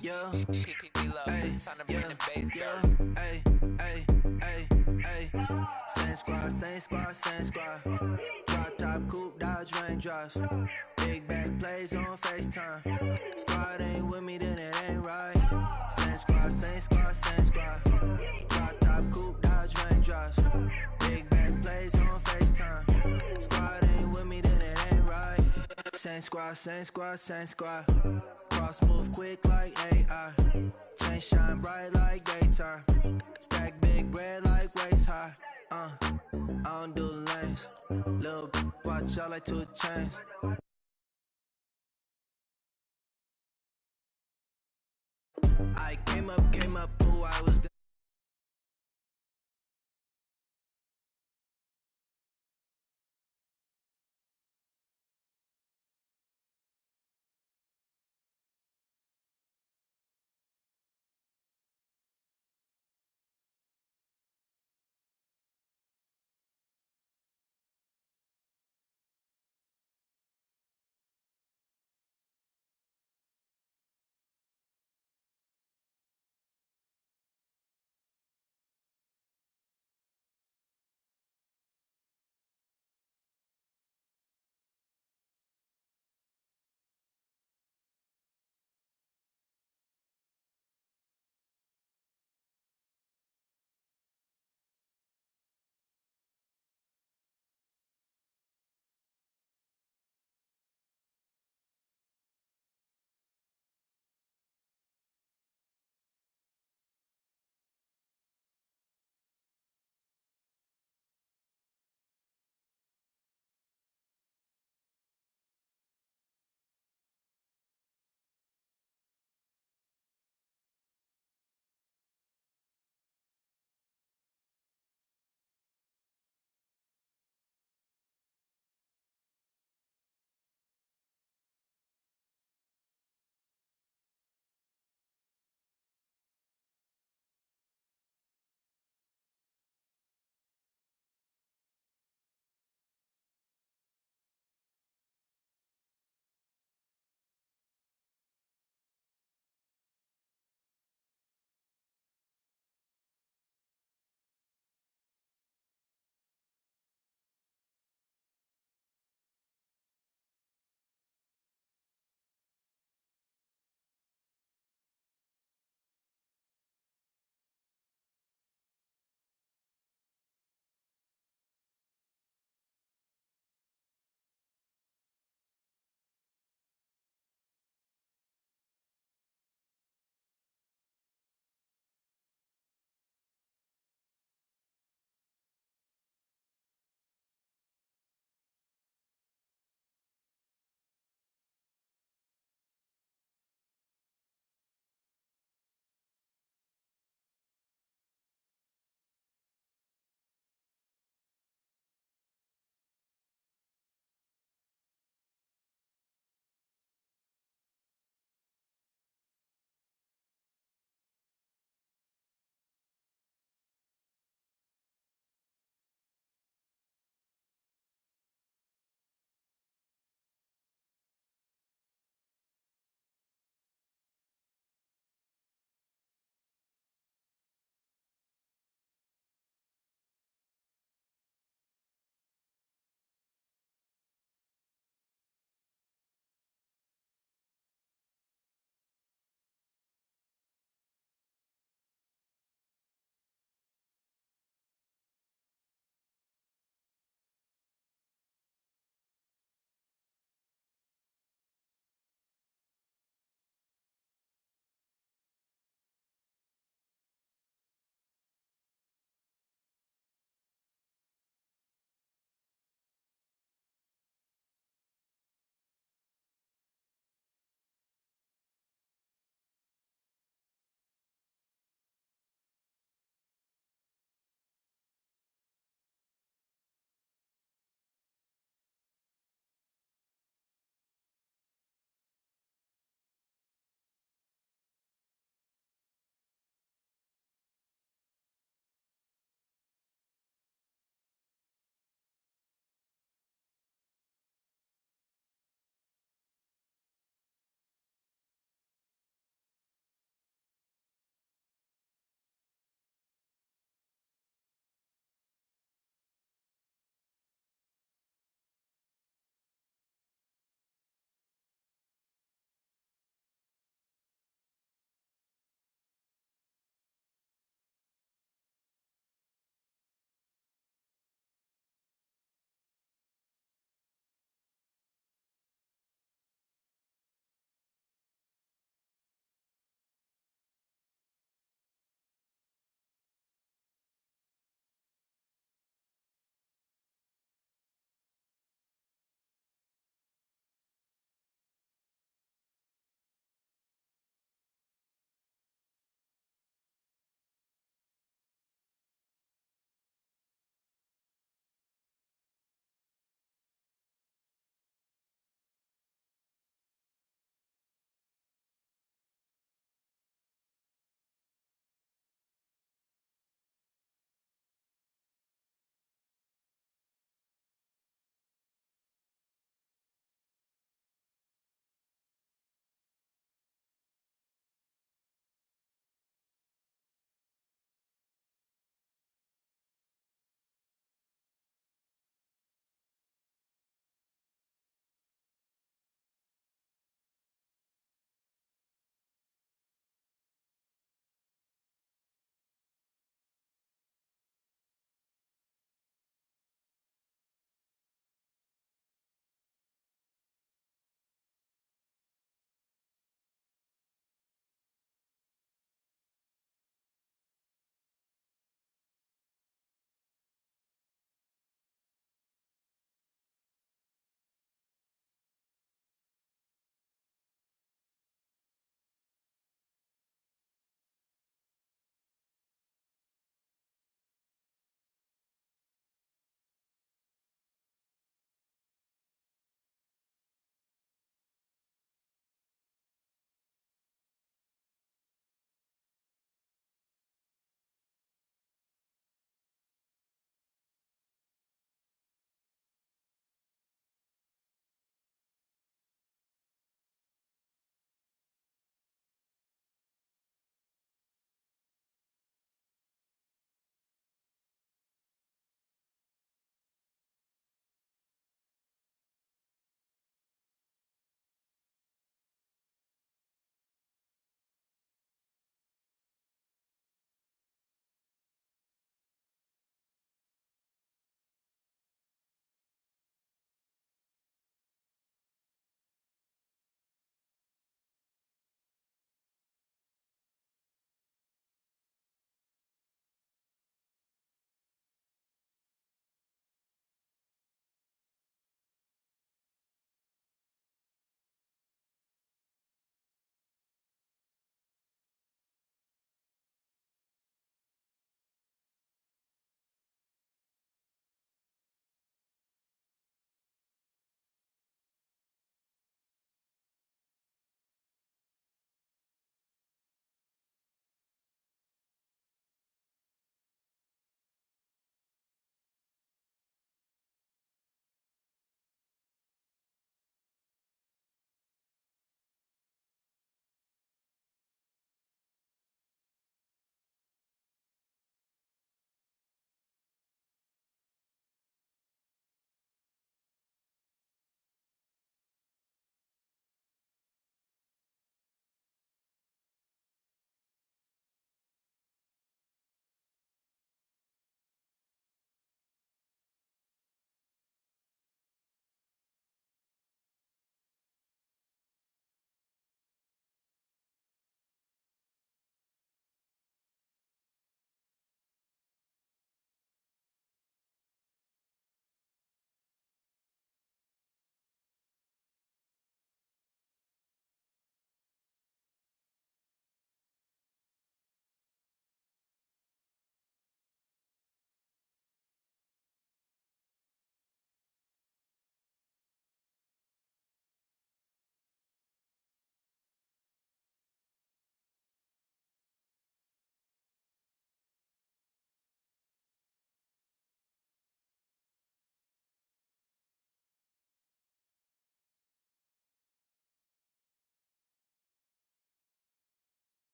Yeah. Hey, yeah. Hey. Same squad. Drop top, coupe, Dodge raindrops. Big back plays on FaceTime. Squad ain't with me, then it ain't right. Same squad. Drop top, coupe, Dodge raindrops. Big back plays on FaceTime. Squad ain't with me, then it ain't right. Same squad. Cross move quick like AI. Chain shine bright like daytime. Stack big bread like waist high. I don't do lanes. Little watch out like 2 chains. I came up, who I was.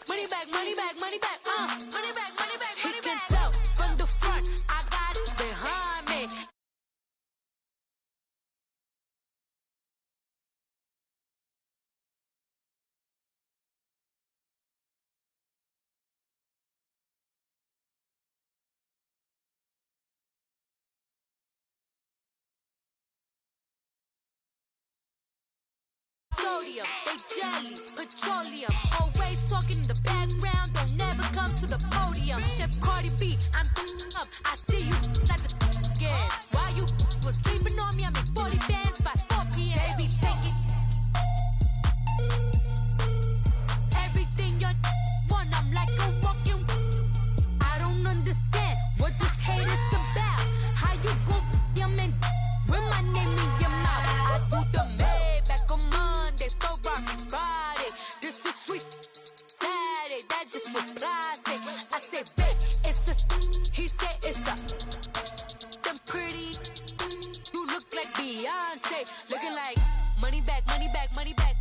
money back, money back, money back, money back, money back, money back. He can tell from the front, I got it behind me. Sodium, they jelly, petroleum. Always talking in the background, don't never come to the podium. Chef Cardi B, I'm up. I see you like the again. While you was sleeping on me, I make 40 bands by 4 p.m. They be taking everything you want. I'm like a walking. I don't understand what this hate is about. How you go your man with my name in your mouth? I do the Maybach on Monday, Friday. This is sweet Saturday, that's just what plastic. I say, babe, it's a. He said it's a. Them pretty. You look like Beyonce, looking like money back, money back, money back,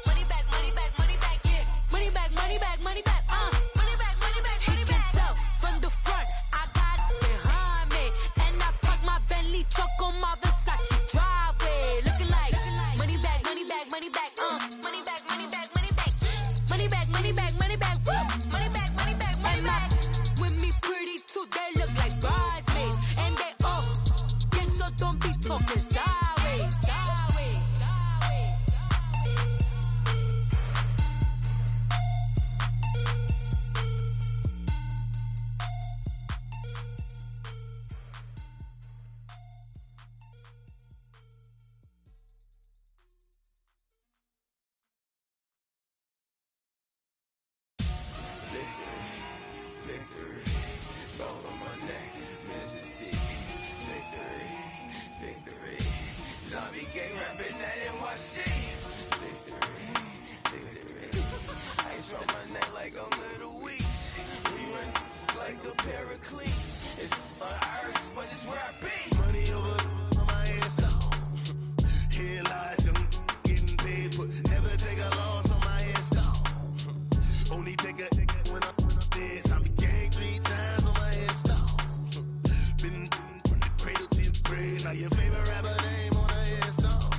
money back, money back, money back, yeah, money back, money back, money back, money back, money back. He can tell from the front, I got it behind me, and I park my Bentley truck on my Versace driveway, looking like money back, money back, money back, money back, money back, money back, money back, money back, money back, money back, money back, money back. With me pretty too, they look like bridesmaids, and they all gang, so don't be talking sideways, sideways, sideways. Victory, gold on my neck, Mr. T. Victory, victory. Zombie gang rapping that NYC. Victory, victory. Ice on my neck like I'm little weak. We run like a paraclete. It's on earth, but it's where I be. Money over on my headstone. Here lies young, getting paid, but never take a loss on my headstone. Only take a when I'm dead. I be gang 3 times on my headstone. Been from the cradle to the grave. Now your favorite rapper name on a headstone.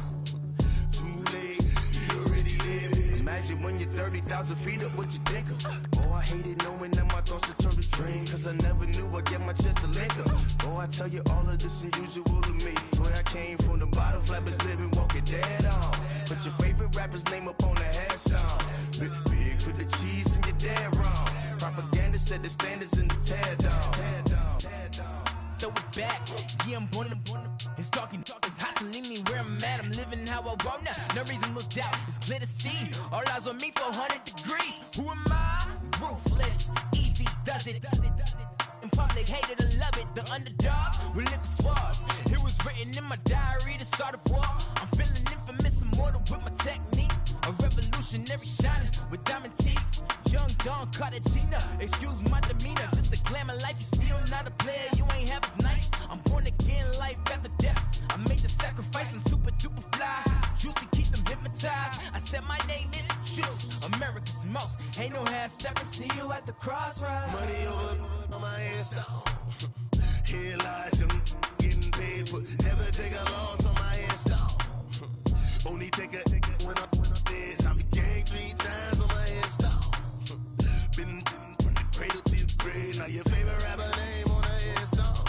Too late, you already live. Imagine when you're 30,000 feet up, what you think of? Oh, I hated knowing that my thoughts would turn to dream. Cause I never knew I'd get my chance to link up. Oh, I tell you all of this unusual to me. Swear I came from the bottom, flappers living, walking dead on. Put your favorite rapper's name up on the headstone. Big for the cheese and you're dead wrong. Propaganda set the standards in the tear down. Throw it back, yeah, I'm born to. It's talking, it's hustling me where I'm at. I'm living how I want now. No reason to doubt, it's clear to see. All eyes on me, 400 degrees. Who am I? Ruthless, easy, does it. In public, hated and love it. The underdogs with liquor swabs. It was written in my diary, the start of war. I'm feeling infamous, immortal with my technique. A revolutionary shining with diamond teeth. Young Don Cartagena, excuse my demeanor. This the glamour life, you still not a player, you ain't half as nice. I'm born again, life after death. I made the sacrifice and super duper fly. Juicy, keep them hypnotized. I said my name is Juice, America's most. Ain't no half stepping, see you at the crossroads. Money over on my headstone. Here lies young, getting paid, but never take a loss on my headstone. Only take a when I'm dead. I be gang 3 times on my headstone. Been from the cradle to the grave. Now your favorite rapper name on a headstone.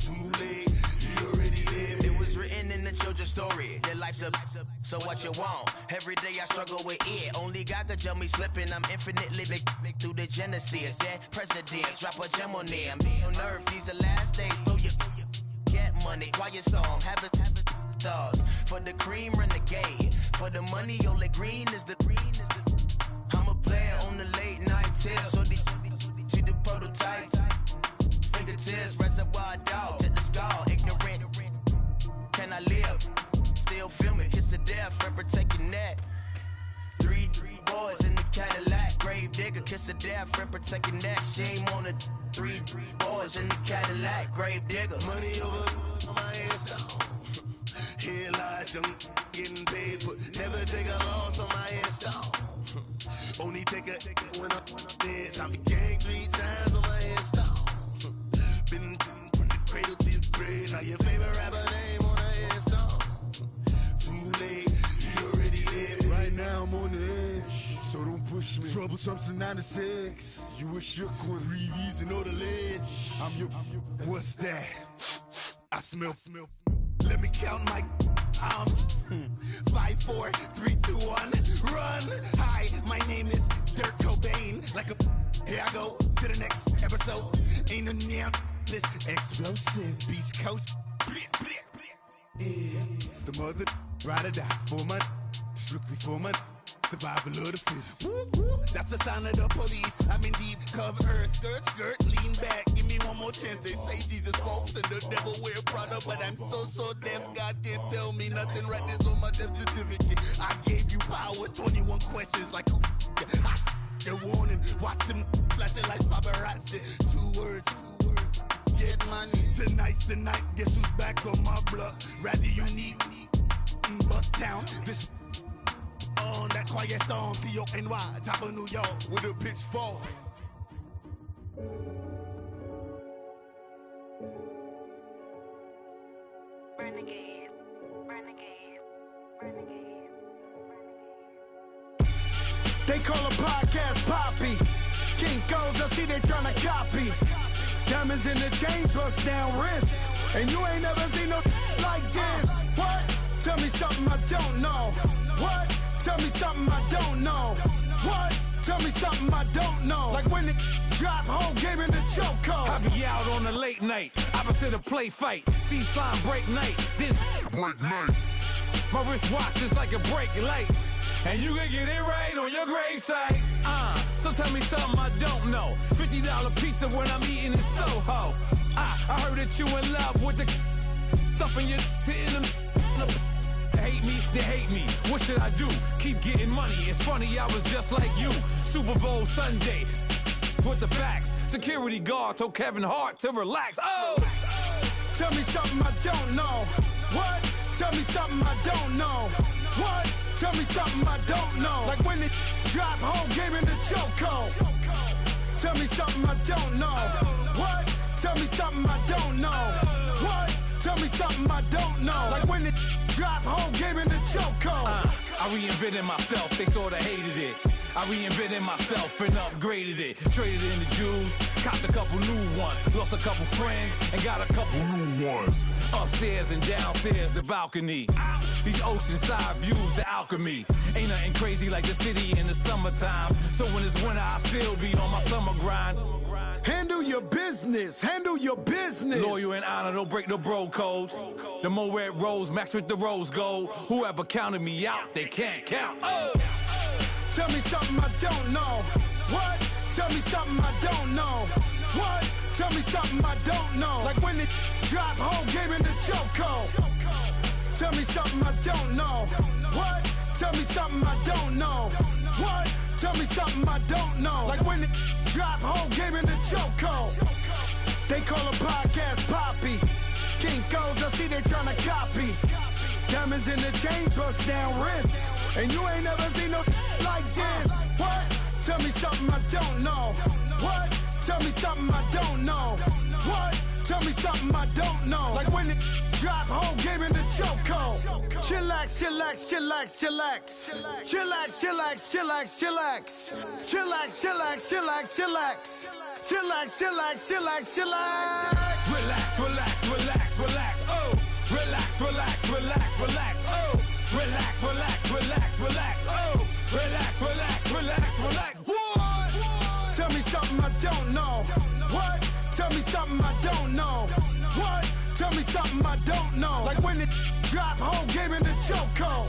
Too late, you already live. It was written in the children's story. Their life's up, so what you want? Every day I struggle with it. Only God could jump me slipping. I'm infinitely big through the genesis. Dead presidents, drop a gem on them. On earth, these the last days. Throw your get money, quiet storm, have it stars. For the cream, renegade. For the money, only green is the green is the. I'm a player on the late night tip. So these see the prototype. Fingertips, reservoir dog, to the skull, ignorant. Can I live? Still film it, kiss to death, friend, protect your neck. 3 boys in the Cadillac, grave digger, kiss to death, friend, protect your neck. Shame on the 3 boys in the Cadillac, grave digger. Money over on my headstone. Here lies young, getting paid, but never take a loss on my headstone. Only take a when I'm dead. I'm gang 3 times on my headstone. Been from the cradle to the grave. Now your favorite rapper name on the headstone. Too late, you already dead. Right now I'm on the edge, so don't push me. Troublesome since 96. You a shook one, Reeves and all the ledge. I'm your. What's that? I smell. Let me count my. 5, 4, 3, 2, 1, run. Hi, my name is Dirk Cobain. Like a. Here I go to the next episode. Ain't no damn this explosive Beast Coast. Yeah. The mother ride or die for my. Strictly for my. Survival of the fittest. That's the sound of the police. I'm in deep cover, skirt, lean back. Give me one more chance. They say Jesus walks and the devil wear Prada, but I'm so deaf. God can't tell me nothing. Right there's on my death certificate. I gave you power. 21 questions like who? They're warning. Watch them flashing like paparazzi. 2 words. Get money. Tonight's the night. Guess who's back on my block? Rather unique. Bucktown. This. On that quiet storm, T-O-N-Y, top of New York, with a pitchfork. Renegade. They call a podcast Poppy. Kinkos, I see they tryna copy. Diamonds in the chains, bust down wrists. And you ain't never seen no like this. What? Tell me something I don't know. What? Tell me something I don't know. What? Tell me something I don't know. Like when it drop home, game in the chokehold. I be out on a late night, opposite a play fight. See sign break night, this break night. My wristwatch is like a brake light. And you can get it right on your gravesite. So tell me something I don't know. $50 pizza when I'm eating in Soho. I heard that you in love with the stuff in your in the hate me, they hate me. What should I do? Keep getting money. It's funny, I was just like you. Super Bowl Sunday. With the facts. Security guard told Kevin Hart to relax. Oh! Tell me something I don't know. What? Tell me something I don't know. What? Tell me something I don't know. Like when it drop home, game in the chokehold. Tell me something I don't know. What? Tell me something I don't know. What? Tell me something I don't know. Like when it drop home, game in the chokehold. I reinvented myself, they sorta hated it. I reinvented myself and upgraded it. Traded in the Jews, copped a couple new ones. Lost a couple friends and got a couple new ones. Upstairs and downstairs, the balcony. These oceanside views, the alchemy. Ain't nothing crazy like the city in the summertime. So when it's winter, I still be on my summer grind. Handle your business, handle your business. Loyal and honor, don't break no bro codes. The more red rose, max with the rose gold. Whoever counted me out, they can't count. Oh! Tell me something I don't know. What? Tell me something I don't know. What? Tell me something I don't know. Like when it drop home, game in the chokehold. Tell me something I don't know. What? Tell me something I don't know. What? Tell me something I don't know. Like when it drop home, game in the chokehold. They call a podcast Poppy. Kinkos, I see they tryna copy. Diamonds in the chains, bust down wrists. And you ain't never seen no like this. What? Tell me something I don't know. What? Tell me something I don't know. What? Tell me something I don't know. Like when it drop home, game in the chokehold. Chillax, chillax, chillax, chillax. Chillax, chillax, chillax, chillax. Chillax, chillax, chillax, chillax. Chillax, chillax, chillax, chillax. Relax, relax, relax, relax. Oh! Relax, relax, relax, relax. Oh! Relax, relax, relax, relax. Oh! Relax, relax, relax, relax. What? Tell me something I don't know. What? Tell me something I don't know. What? Tell me something I don't know. Like when it drop home, game in the chokehold.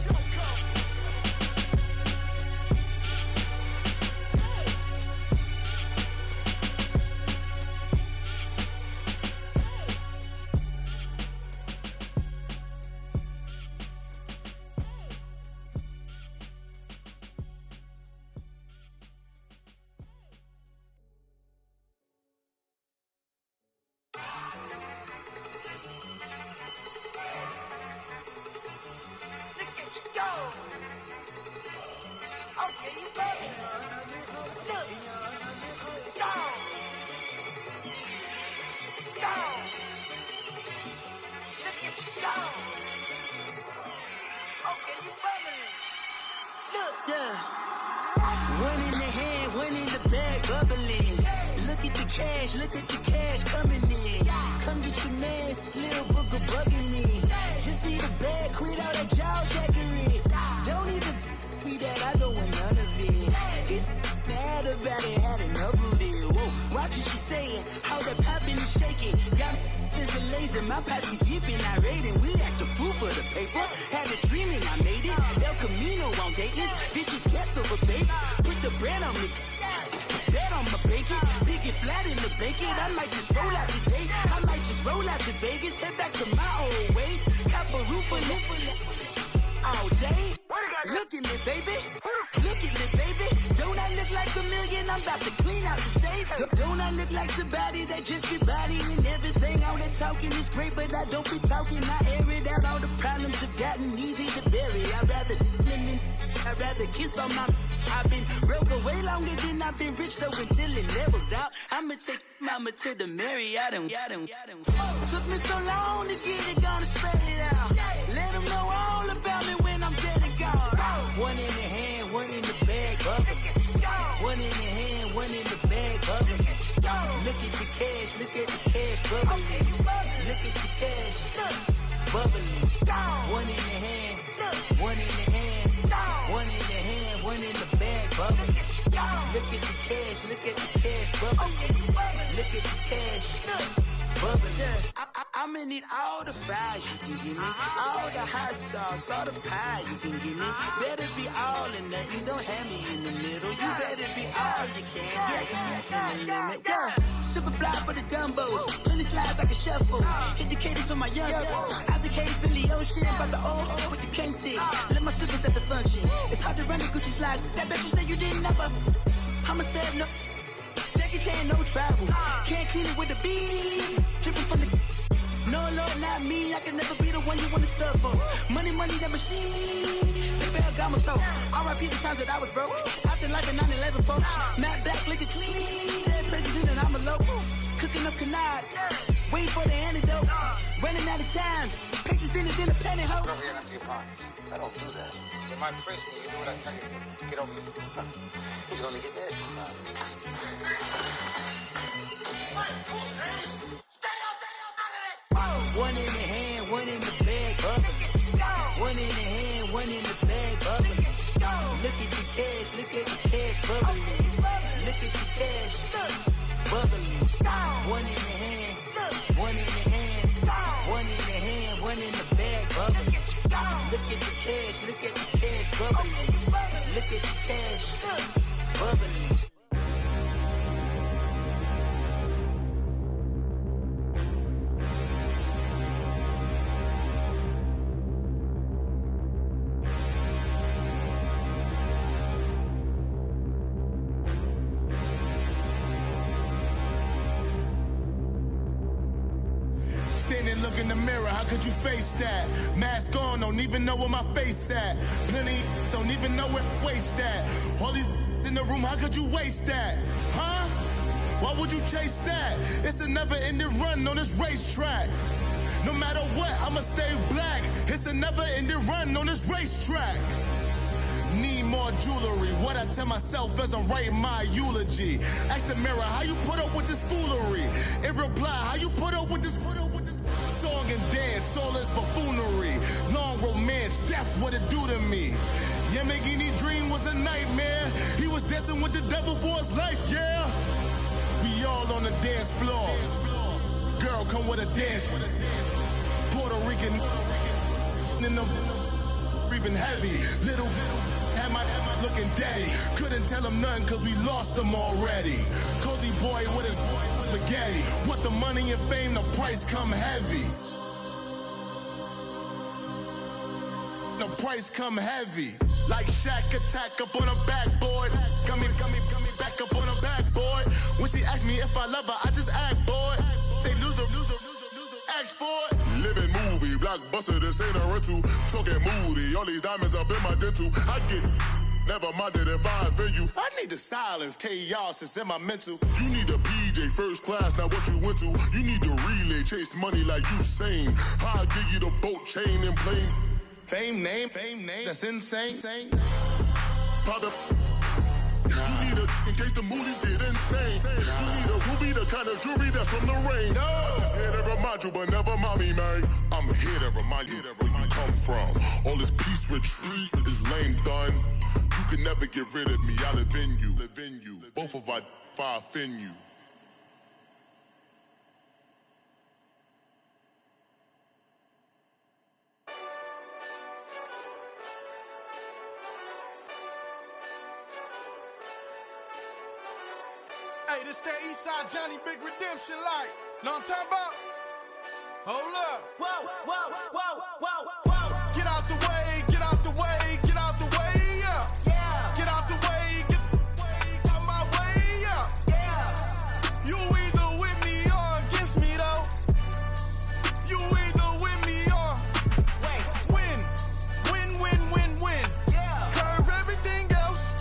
Okay, you bugging. Look. Down. Down. Look at you down. Okay, you bugging. Look. Yeah. One in the hand, one in the bag, bubbling. Look at the cash coming in. Come get your man, Slim Booker bugging me. Just need a bag, quit all that jaw jackery. Don't even be that, I don't want none of it. He's mad about it, had enough of it. Whoa, watch what you saying, how that poppin' and shaking. Got is a laser, my posse deep and I raiding. We act a fool for the paper. Had a dream and I made it. El Camino on Dayton's, bitches guess over baby. Put the bread on me. Bet on my bacon, big and flat in the bacon. I might just roll out today. I might just roll out to Vegas, head back to my old ways. Cop a roof for all day. Look at me, baby. Look at me, baby. Don't I look like a million? I'm about to clean out the safe. Don't I look like somebody that just be bodying everything? All that talking is great, but I don't be talking. I air it out. All the problems have gotten easy to bury. I'd rather kiss on my. I've been broke way longer than I've been rich, so until it levels out, I'ma take mama to the Marriott and took me so long to get it, gonna spread it out. Let them know all about me when I'm dead and gone. One in the hand, one in the bag, bubbling. One in the hand, one in the bag, bubbling. Look at the cash, bubbling. Look at the cash, bubbling. One in the hand, one in the hand. One in the hand, one in the bag, bubbling. Look at the cash, bubbling. Look at the cash, bubbling. I'ma need all the fries you can give me, all the hot sauce, all the pie you can give me. Better be all in nothing, don't have me in the middle. You better be all you can, yeah. Super fly for the Dumbos, plenty slides like a shuffle. Hit the cadence on my young Isaac Hayes, Billy Ocean, but the old with the cane stick. Let my slippers at the function. It's hard to run the Gucci slides. That bet you say you didn't never. I'ma step no. Jackie Chan, no travel. Can't clean it with the beat. Dripping from the. No, Lord, not me. I can never be the one you wanna stuff for. Money, that machine. The Ferragamo store. R.I.P. the times that I was broke. After life in 9/11, folks. Matte black, liquor clean. Dead places in and I'm a local. Cooking up canard. Waiting for the antidote. Running out of time. Patience thinner than a penny hoe. Get over here and empty your pockets. I don't do that. In my prison, you do what I tell you. Get over here. He's gonna get nasty. One in the hand, one in the bag, bubbling. One in the hand, one in the bag, bubbling. Look at the cash, bubbling. Look at the cash, bubbling. One in the hand, one in the hand, one in the hand, one in the bag, bubbling. Look at the cash, bubbling. Look at the cash, bubbling. Look in the mirror, how could you face that? Mask on, don't even know where my face at. Plenty don't even know where waist at. All these in the room, how could you waste that? Huh? Why would you chase that? It's a never-ending run on this racetrack. No matter what, I'ma stay black. It's a never-ending run on this racetrack. Need more jewelry, what I tell myself as I'm writing my eulogy. Ask the mirror, how you put up with this foolery? In reply, how you put up with this song and dance, soulless buffoonery. Long romance, death, what it do to me? Yamagini dream was a nightmare. He was dancing with the devil for his life, yeah. We all on the dance floor. Girl, come with a dance. Puerto Rican in the breathing heavy. Little had my looking daddy. Couldn't tell him nothing cause we lost him already. Cozy boy with his spaghetti. What the money and fame, the price come heavy. The price come heavy. Like Shaq attack up on a backboard. Gummy, back up on a backboard. When she asked me if I love her, I just act bored. Say loser, ask for it. Living movie, blockbuster, this ain't a rental. Talking moody, all these diamonds up in my dental. I get Never minded if I offend you. I need the silence, chaos is in my mental. You need a PJ first class, not what you went to. You need the relay, chase money like you sane. How I give you the boat chain and plane. Fame name, that's insane. Pop up. You need a in case the movies get insane. You need a ruby, the kind of jewelry that's from the rain. I'm just here to remind you, but never mommy, man. I'm here to remind you where you come from. All this peace retreat is lame done. You can never get rid of me. I live in you. Both of our offend you. Hey, this that Eastside Johnny Big Redemption like. Know what I'm talking about? Hold up. Whoa, whoa, whoa, whoa, whoa. Get out the way, get out the way, get out the way, yeah. Yeah. Get out the way, get out my way, yeah. Yeah. You either with me or against me, though. You either with me or win. Win, win, win, win. Yeah. Curve everything else.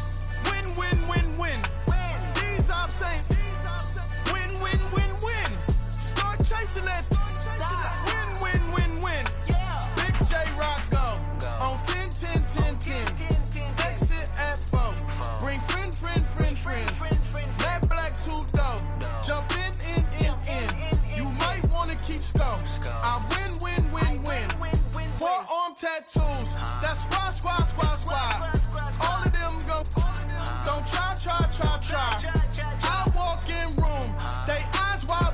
Win, win, win, win. These I'm saying. Win, win, win, win. Start chasing that. Win, win, win, win. Yeah. Big J Rock go. On 10, 10, 10, 10. Exit at 4. Bring friends. Matt Black 2 dough. Jump in. You might wanna keep score. I win. Forearm tattoos. That's squad. All of them go. Don't try. I walk in room. They eyes wide.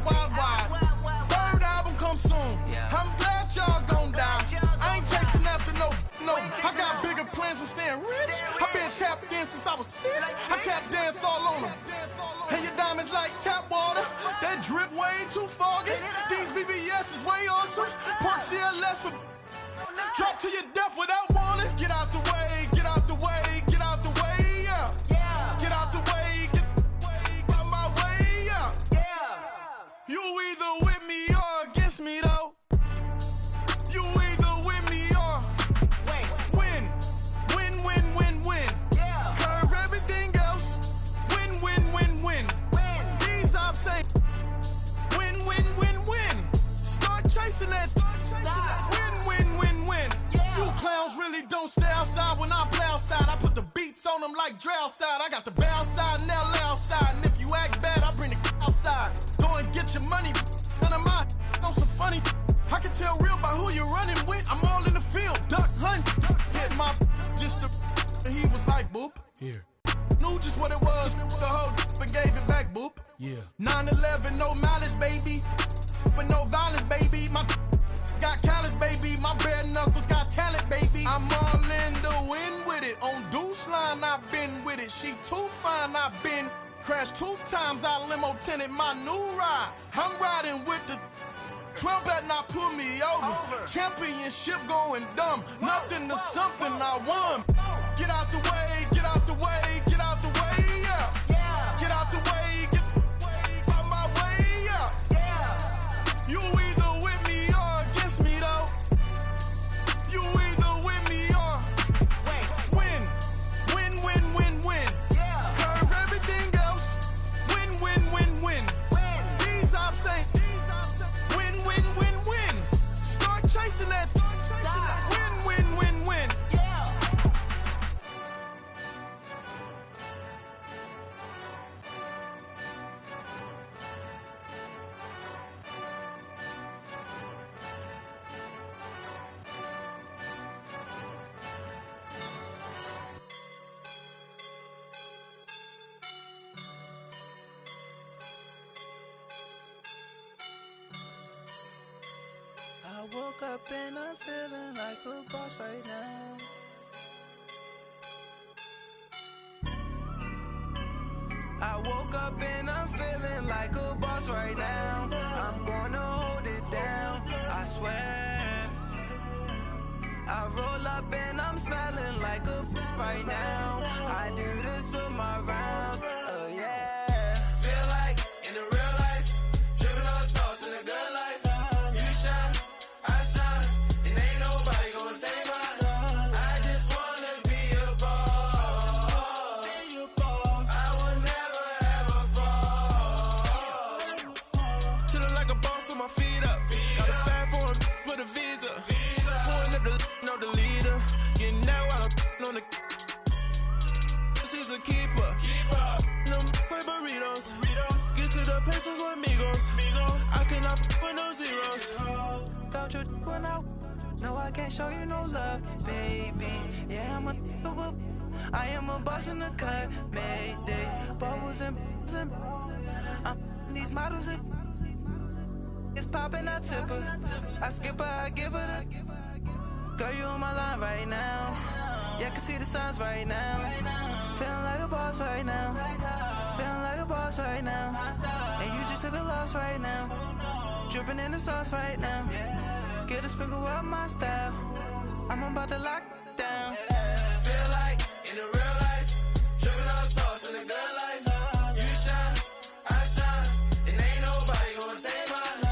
Third album come soon. I'm glad y'all gon' die. I ain't chasing after no. I got bigger plans than staying rich. I been tapped in since I was 6. I tap dance all on them. And your diamonds like tap water. That drip way too foggy. These VVS is way awesome. Park CLS for drop to your death without warning. Get out the way, yeah. Get out the way, get out my way, yeah. You either with me or against me, though. You either with me or win. Curve everything else. Win. These I'm saying. Win. Start chasing that. Win. You clowns really don't stay outside when I play outside. I put the beats on them like Dre outside. I got the bow side and LA outside. And if you act bad, I bring the outside. Go and get your money. None of my on some funny. I can tell real by who you're running with. I'm all in the field. Duck hunt. Hit my just and he was like, boop. Here. Knew just what it was. The whole and gave it back, boop. Yeah. 9/11, no malice, baby. But no violence, baby. My got callous, baby. My bare knuckles got talent, baby. I'm all in the wind with it. On Deuce Line, I've been with it. She too fine, I've been crashed 2 times. I limo tinted my new ride. I'm riding with the 12 better not pull me over. Championship going dumb. Nothing to something I won. Get out the way, yeah. Get out the way, get out my way, yeah. You either with me or against me, though. You either with me or win. Curve everything else. Win. These I'm saying. Win. Start chasing that. Win. I woke up and I'm feeling like a boss right now. I woke up and I'm feeling like a boss right now. I'm gonna hold it down, I swear. I roll up and I'm smelling like a right now. I do this for my rounds, yeah. Feel like in the real life, dripping on sauce in a good life. You shine, I shine, and ain't nobody gonna take mine. I just wanna be a boss. my feet up. Got a bag for him with a visa. Pouring up the leader. Getting that while I'm on the. She's a keeper. Them play burritos. Get to the pesos with amigos. I cannot with no zeros. Don't you run out? No, I can't show you no love, baby. Yeah, I am a boss in the cut, Mayday. Bubbles and these models. It's popping, I tip her. I skip her, I give her the. Girl, you on my line right now. Yeah, I can see the signs right now. Feeling like a boss right now. Feeling like a boss right now. And you just took a loss right now. Dripping in the sauce right now. Get a sprinkle of my style. I'm about to lock down. Feel like in the real life, dripping on sauce in the good life. You shine, I shine, and ain't nobody gonna take mine.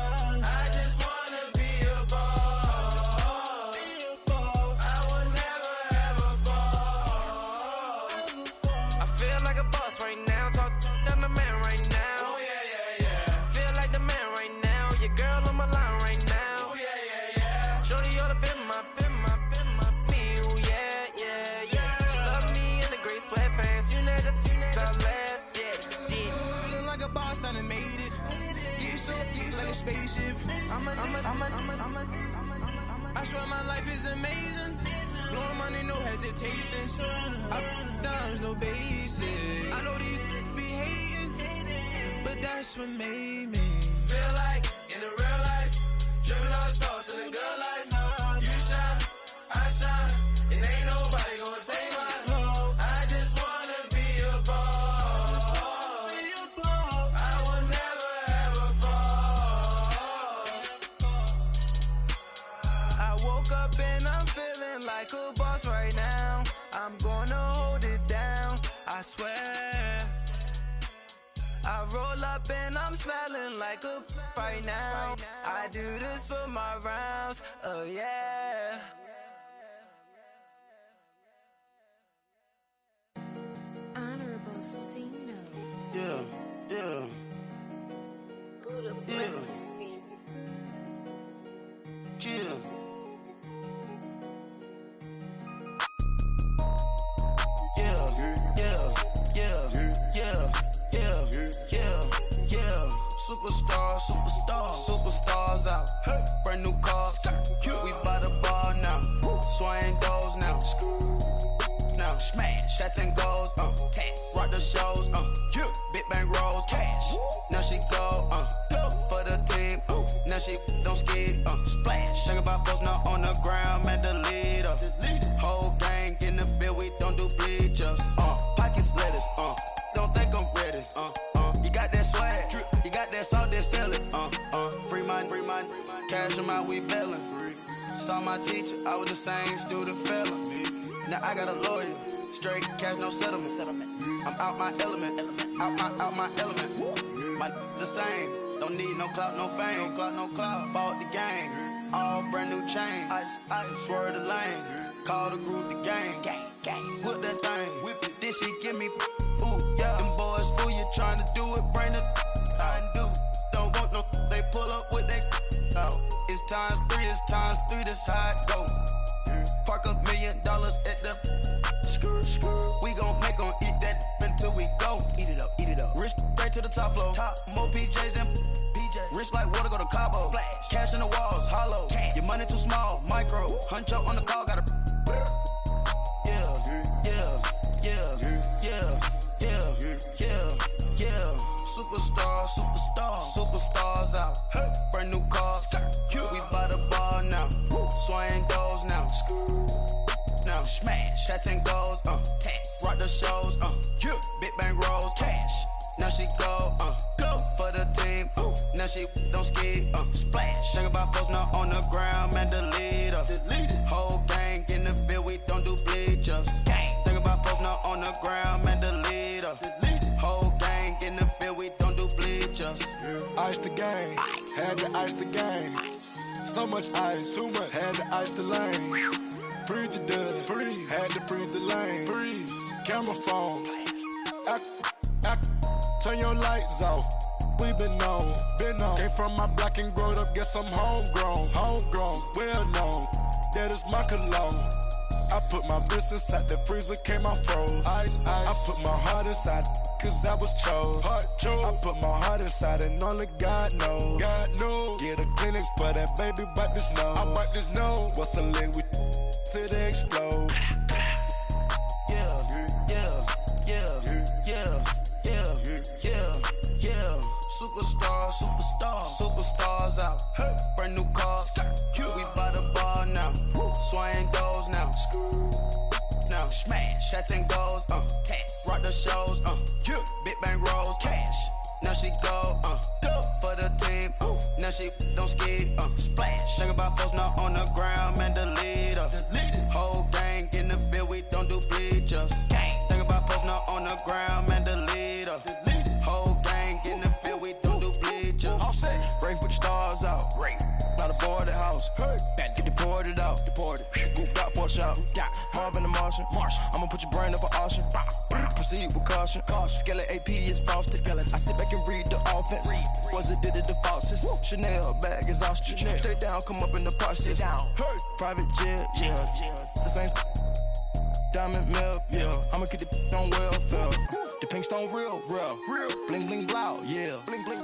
I just wanna be a boss. I will never ever fall. I feel like a boss right now. Talk down the man right now. Oh yeah. Feel like the man right now. Your girl on my line right now. Oh yeah. Shorty oughta been my meal, yeah. She love me in the gray sweatpants. You never left, yeah. Feeling like a boss, I done made it. Get so like a spaceship. I swear my life is amazing. Blowing money, no hesitation. Dimes, no basic. I know these be hating, but that's what made me feel like in the real life, dripping on sauce in the good life. You shine, I shine, and ain't nobody gonna take mine. I just wanna be a boss. I will never ever fall. I woke up and I'm feeling like a boss right now. I'm gonna hold it down, I swear. I roll up and I'm smelling like a right now. I do this for my rounds, oh yeah. Honorable C notes. Yeah. Buddha blesses me. Chill. Superstars out. Brand new cars. We by the bar now. Swaying doors now. Now smash. Shots and goals. Rock the shows. Big bang rolls. Cash. Now she go. For the team. Now she don't skid. Splash. Think about post now on the ground. Man, the leader. Whole gang in the field. We don't do bleachers. Pockets lettuce. Don't think I'm ready. You got that swag. You got that salt, then sell it. Free mind. Cash them out, we bailin'. Saw my teacher, I was the same student fella. Now I got a lawyer, straight cash, no settlement. I'm out my element, out my element. My the same, don't need no clout, no fame. No clout. Bought the game, all brand new chain. I swerve the lane, call the group the gang. Whip that thing, whip it, then she give me. Ooh, yeah. Them boys fool you trying to do it, bring the don't want no, they pull up with that out. It's times three, this how it go. Park $1 million at the we gon' make 'em eat that until we go. Eat it up. Rich straight to the top floor. More PJs than rich like water, go to Cabo. Splash. Cash in the walls, hollow. Your money too small, micro. Huncho on the call, got a Superstars out. Brand new cars. We by the bar now. Swaying doors now. Now smash. Shots and goals. Rock the shows. Big bang rolls. Cash. Now she go. For the team. Now she don't skid. Splash. Think about post now on the ground. Man, the leader. Whole gang in the field. We don't do bleachers. Think about post now on the ground. Man, the leader. Whole gang in the field. We don't do bleachers. Ice the game, had to ice the game. So much ice, too much, had to ice the lane. Freeze the dud, freeze, had to freeze the lane. Freeze, camera phone. Turn your lights off. we been on. Came from my block and growed up, guess I'm homegrown. Well known, that is my cologne. I put my wrist inside the freezer, came out froze. Ice. I put my heart inside, cause I was chose. I put my heart inside and only God knows. Yeah, the clinics, but that baby wipe this nose. I wipe this nose. What's a leg with till they explode? Superstars out. Brand new cars. We by the bar now. Swaying doors now. Now smash. Shots and goals. Rock the shows. Big bang rolls. Cash. Now she go. For the team. Now she don't ski. Splash. Think about post now on the ground. Man, the leader. Whole gang in the field. We don't do bleachers. Think about post now on the ground. Man, the leader. Whole gang in the field. We don't do bleachers. All set. Race with the stars out. Not aboard the house. Get deported out. Gooped out for a shot. Marvin the Martian. I'ma put your brain up for auction. Proceed with caution. Skeleton AP is frosted. I sit back and read the offense. Was it did it the faucets? Chanel bag is ostrich. Stay down, come up in the process. Private jet, the same diamond milk, I'ma keep the on welfare. The pink stone real. Bling bling blow,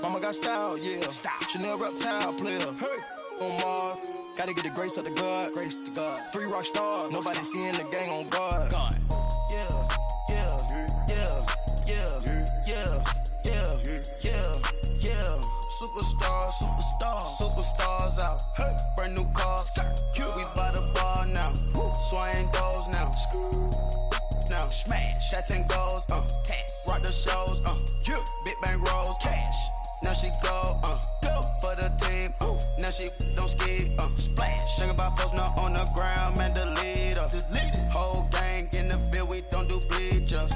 Mama got style, Chanel reptile player. On Mars, gotta get the grace of the God. 3 rock stars, nobody seeing the gang on guard. Superstars out. Brand new cars. We by the bar now. Swaying doors now. Now smash. Shots and goals. Rock the shows. Big bang rolls. Cash. Now she go. For the team. Now she don't ski. Splash. Think about post now on the ground. Man, the leader. Whole gang in the field. We don't do bleachers.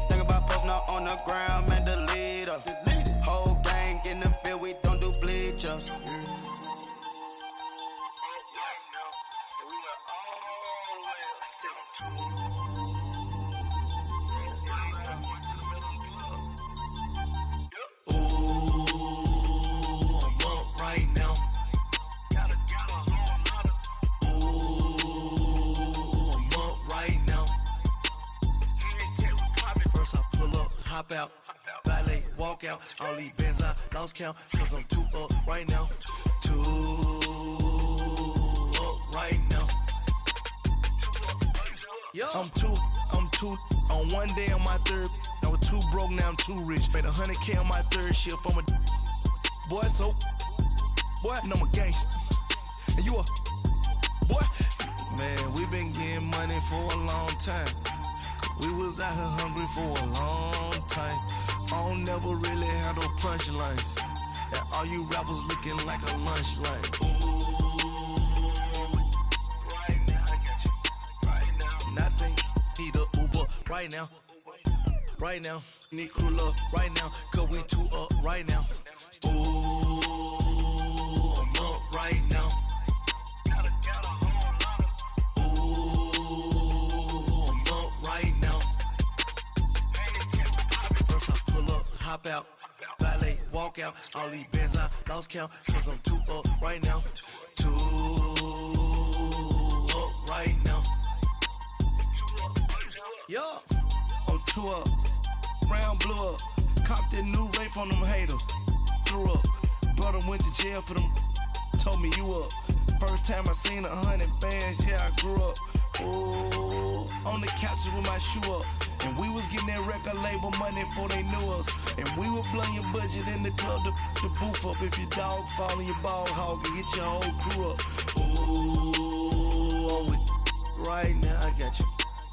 Think about post now on the ground. Man, the leader. Whole gang in the field. We don't do bleachers. Hop out, valet, walk out. All these bands I lost count, cause I'm too up right now. Too up right now. I'm too on one day on my third. I was too broke, now I'm too rich. Made 100K on my third shift from a boy, so boy, and I'm a gangster. And you a boy. Man, we been getting money for a long time. We was out here hungry for a long time. I don't never really have no punchlines. And all you rappers looking like a lunch line. Right now, I got you. Right now. Nothing. Need a Uber right now. Right now. Need crew up right now. Cause we too up right now. Ooh, I'm up right now. Hop out, valet, walk out. All these bands I lost count, cause I'm too up right now. Too up right now. Yeah, I'm too up. Round blew up. Copped that new rape on them haters. Threw up. Brother went to jail for them. Told me you up. First time I seen 100 bands, yeah, I grew up. Ooh, on the couches with my shoe up. And we was getting that record label money before they knew us. And we would blow your budget in the club to boof up. If your dog fall in your ball hog and get your whole crew up. Ooh, I'm with right now, I got you.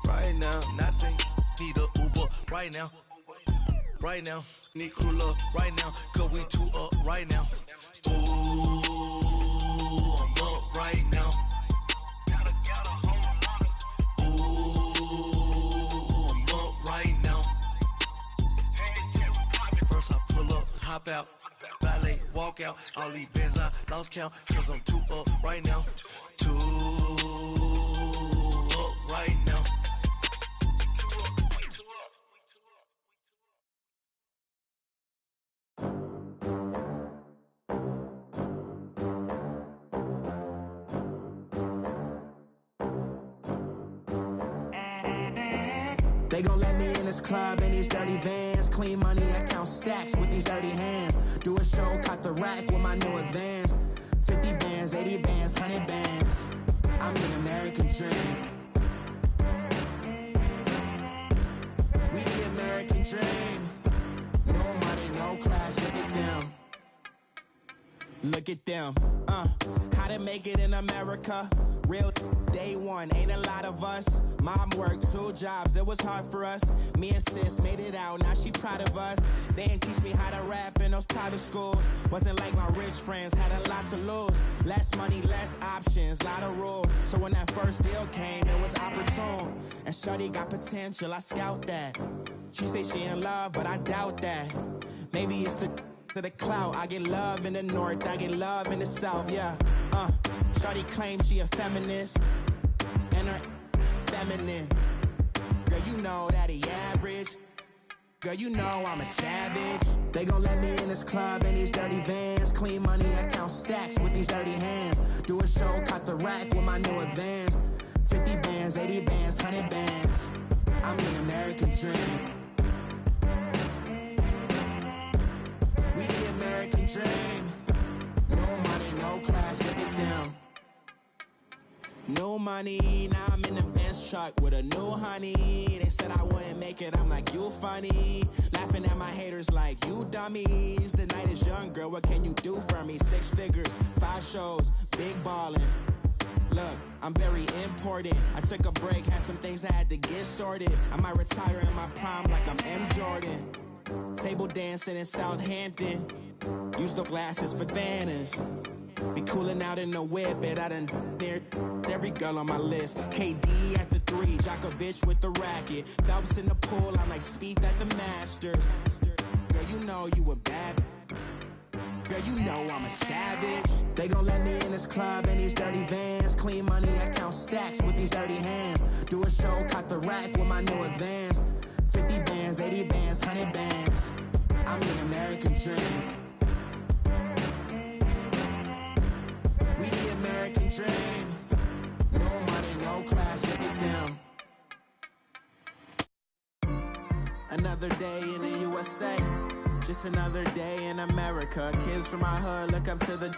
Right now, nothing. Need a Uber right now. Right now, need crew up right now. Cause we too up right now. Ooh, I'm up right now. Hop out, valet, walk out. All these bands I lost count, cause I'm too up right now. Too up right now. They gon' let me in this club in these dirty vans. Clean money, I count stacks with these dirty hands. Do a show, caught the rack with my new advance. 50 bands, 80 bands, 100 bands. I'm the American dream. We the American dream. No money, no class, look at them. Look at them, how to make it in America. Real day one, ain't a lot of us. Mom worked 2 jobs, it was hard for us. Me and sis made it out, now she proud of us. They didn't teach me how to rap in those private schools. Wasn't like my rich friends, had a lot to lose. Less money, less options, lot of rules. So when that first deal came, it was opportune. And shorty got potential, I scout that. She say she in love, but I doubt that. Maybe it's the to the clout. I get love in the north, I get love in the south, yeah. Shorty claims she a feminist, and her feminine. Girl, you know that he average. Girl, you know I'm a savage. They gon' let me in this club in these dirty vans. Clean money, I count stacks with these dirty hands. Do a show, caught the rack with my new advance. 50 bands, 80 bands, 100 bands. I'm the American dream. We the American dream. No money, no class, look at them. No money, now I'm in the Benz truck with a new honey. They said I wouldn't make it, I'm like, you funny. Laughing at my haters like, you dummies. The night is young, girl, what can you do for me? 6 figures, 5 shows, big ballin'. Look, I'm very important. I took a break, had some things I had to get sorted. I might retire in my prime like I'm M. Jordan. Table dancing in Southampton. Use the glasses for Vannas. Be cooling out in the whip, but I done near every girl on my list. KD at the 3, Djokovic with the racket. Phelps in the pool, I'm like Speed at the Masters. Girl, you know you a bad. Girl, you know I'm a savage. They gon' let me in this club in these dirty vans. Clean money, I count stacks with these dirty hands. Do a show, caught the rack with my new advance. 50 bands, 80 bands, 100 bands. I'm the American dream. We the American dream. No money, no class, look at them. Another day in the USA. Just another day in America. Kids from my hood look up to the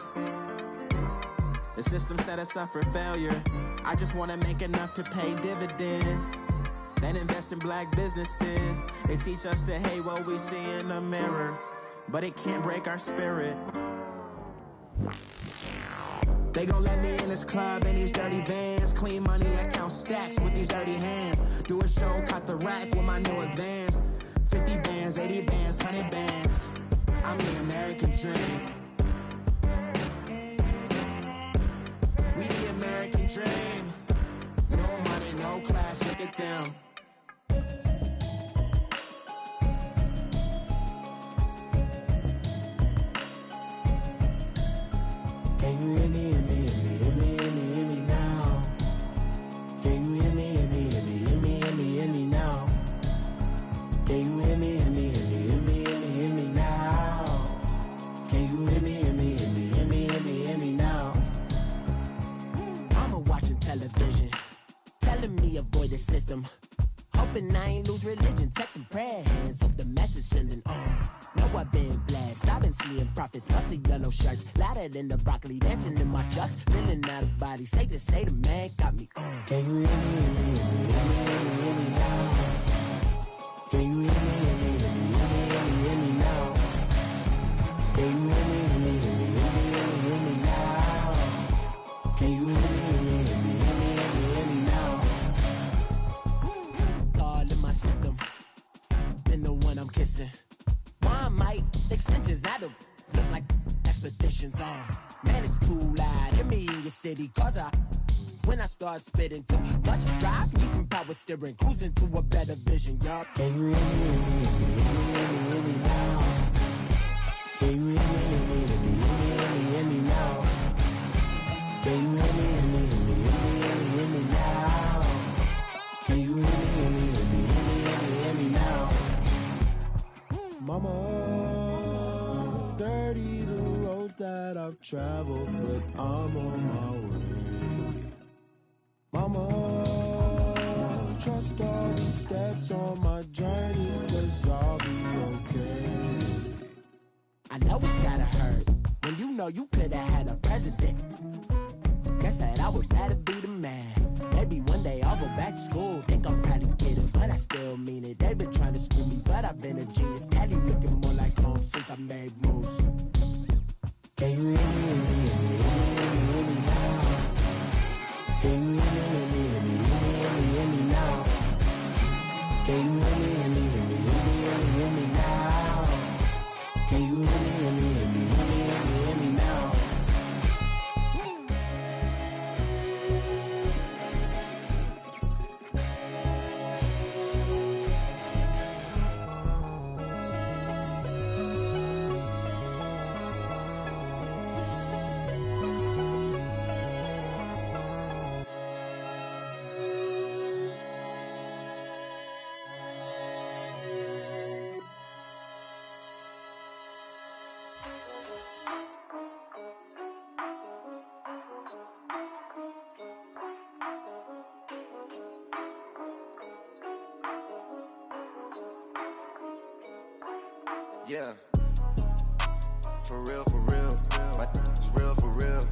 system set us up for failure. I just wanna make enough to pay dividends. Then invest in black businesses. They teach us to hate what we see in the mirror, but it can't break our spirit. They gon' let me in this club in these dirty vans. Clean money, I count stacks with these dirty hands. Do a show, caught the rack with my new advance. 50 bands, 80 bands, 100 bands. I'm the American dream. We the American dream. No money, no class, look at them. Can you hear me, hear me, hear me, hear me, hear me, hear me now? Can you hear me, hear me, hear me, hear me, hear me, hear me now? Can you hear me, hear me, hear me, hear me, hear me, hear me now? Can you hear me, hear me, hear me, hear me, hear me, hear me now? Mama watching television, telling me avoid the system. Hoping I ain't lose religion, texting prayer hands, hope the message sending on. Know I've been blessed, I've been seeing prophets, mostly yellow shirts, louder than the broccoli, dancing in my chucks, feeling out of body, say the man got me on. Can you hear me, hear me, hear me, hear me, hear me, hear me now? Can you hear me, hear me, hear me, hear me, hear me, hear me now? Can you hear me, hear me, hear me, hear me, hear me, hear me now? Can you hear me, hear me, hear me, hear me, hear me, hear me now? All in my system, then the one I'm kissing. One might extensions that'll look like expeditions on. Man, it's too loud. Hear me in your city, cause when I start spitting too much drive, need some power steering, cruising to a better vision, y'all. Can you hear me, hear me, hear me, hear me, hear me, hear me now? Can you hear me, hear me, hear me, hear me, hear me, hear me now? Can you hear me, hear me, hear me, hear me, hear me, hear me now? Can you hear me, hear me, hear me, hear me, hear me, hear me now? Mama, dirty the roads that I've traveled, but I'm on my way. Mama, trust all the steps steps on my journey, 'cause I'll be okay. I know it's gotta hurt when you know you could've had a president. Guess that I would rather be the man. Maybe one day I'll go back to school. Think I'm proud to get it, but I still mean it. They've been trying to screw me, but I've been a genius. Caddy looking more like home since I made moves. Can you hear me, hear me, hear me, hear me, hear me now? Can you hear me, hear me, hear me, hear me, hear me, hear me now? Can you hear me, hear me, hear me, hear me, hear me, hear me now? Can you hear me, hear me, hear me, hear me, hear me, hear me now? Yeah. For real, for real. My is real, for real.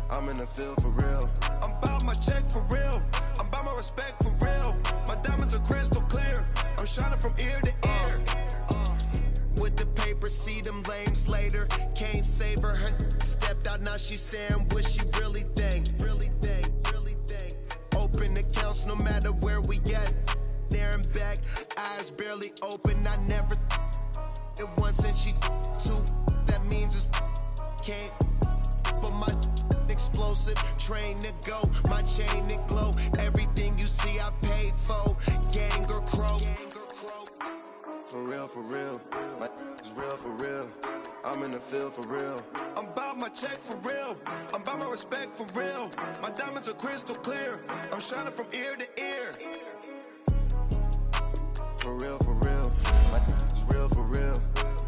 I'm in the field for real. I'm about my check for real. I'm about my respect for real. My diamonds are crystal clear. I'm shining from ear to ear. With the paper, see them lames later. Can't save her. Her stepped out, now she's saying what she really think. Really think, really think. Open accounts no matter where we at. There and back, eyes barely open. I never it once and she two. That means it's can't. But my explosive train to go, my chain to glow. Everything you see I paid for. Gang or crow. For real, for real. My is real for real. I'm in the field for real. I'm about my check for real. I'm about my respect for real. My diamonds are crystal clear. I'm shining from ear to ear. For real, for real. My is real for real.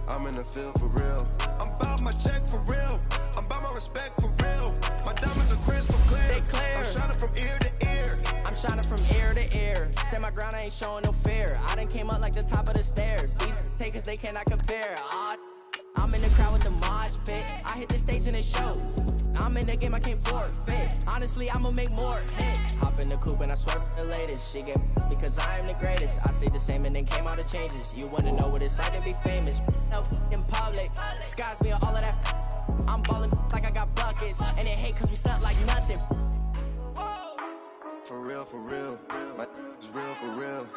I'm in the field for real. I'm about my check for real. I'm about my respect for real. My diamonds are crystal clear. They clear. I'm shining from ear to ear. I'm shining from ear to ear. Stand my ground, I ain't showing no fear. I done came up like the top of the stairs. These takers, they cannot compare. I'm in the crowd with the mosh pit. I hit the stage and it show. I'm in the game, I can't forfeit. Honestly, I'ma make more hits. Hop in the coupe and I swerve the latest. She get because I am the greatest. I stayed the same and then came out of changes. You wanna know what it's like to be famous? No, in public, skies me all of that. I'm ballin' like I got buckets. And they hate cause we stunt like nothing. For real, for real. My is real for real.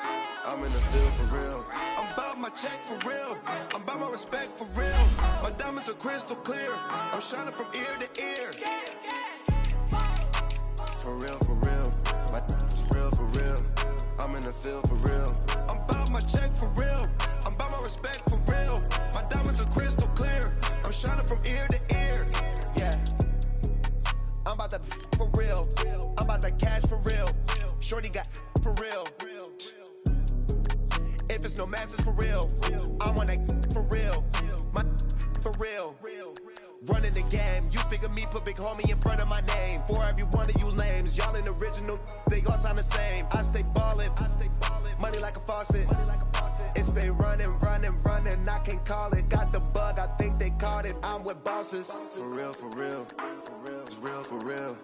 I'm in the field for real. I'm about my check for real. I'm about my respect for real. My diamonds are crystal clear. I'm shining from ear to ear. For real, for real. My is real for real. I'm in the field for real. I'm about my check for real. I'm about my respect for real. My diamonds are crystal clear. I'm shining from ear to ear. Yeah. I'm about to for real. I'm about to cash for real. Shorty got for real. If it's no masses for real, I want that for real. My for real. Running the game. You speak of me, put big homie in front of my name. For every one of you lames, y'all ain't original. They all sound the same. I stay ballin'. Money like a faucet. It stay running, running, running. I can't call it. Got the bug, I think they caught it. I'm with bosses. For real, for real. It's real for real.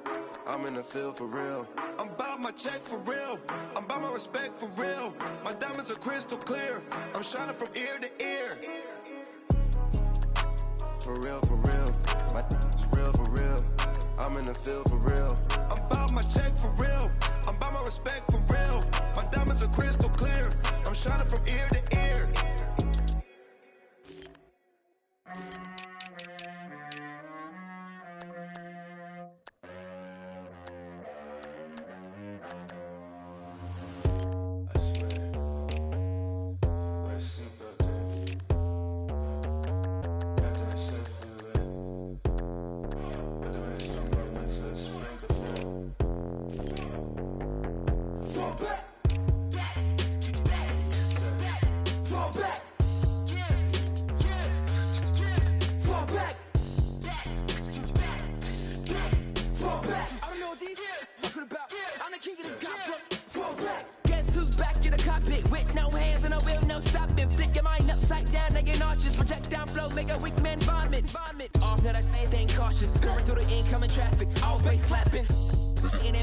I'm in the field for real. I'm about my check for real. I'm about my respect for real. My diamonds are crystal clear. I'm shining from ear to ear. For real, for real. My is real for real. I'm in the field for real. I'm about my check for real. I'm about my respect for real. My diamonds are crystal clear. I'm shining from ear to ear. Fall back. back in the cockpit with no hands and no wheel, no stopping. Flip your mind upside down, now your arches. Project down flow, make a weak man vomit. Off, now that man staying cautious. Going through the incoming traffic, always slapping. In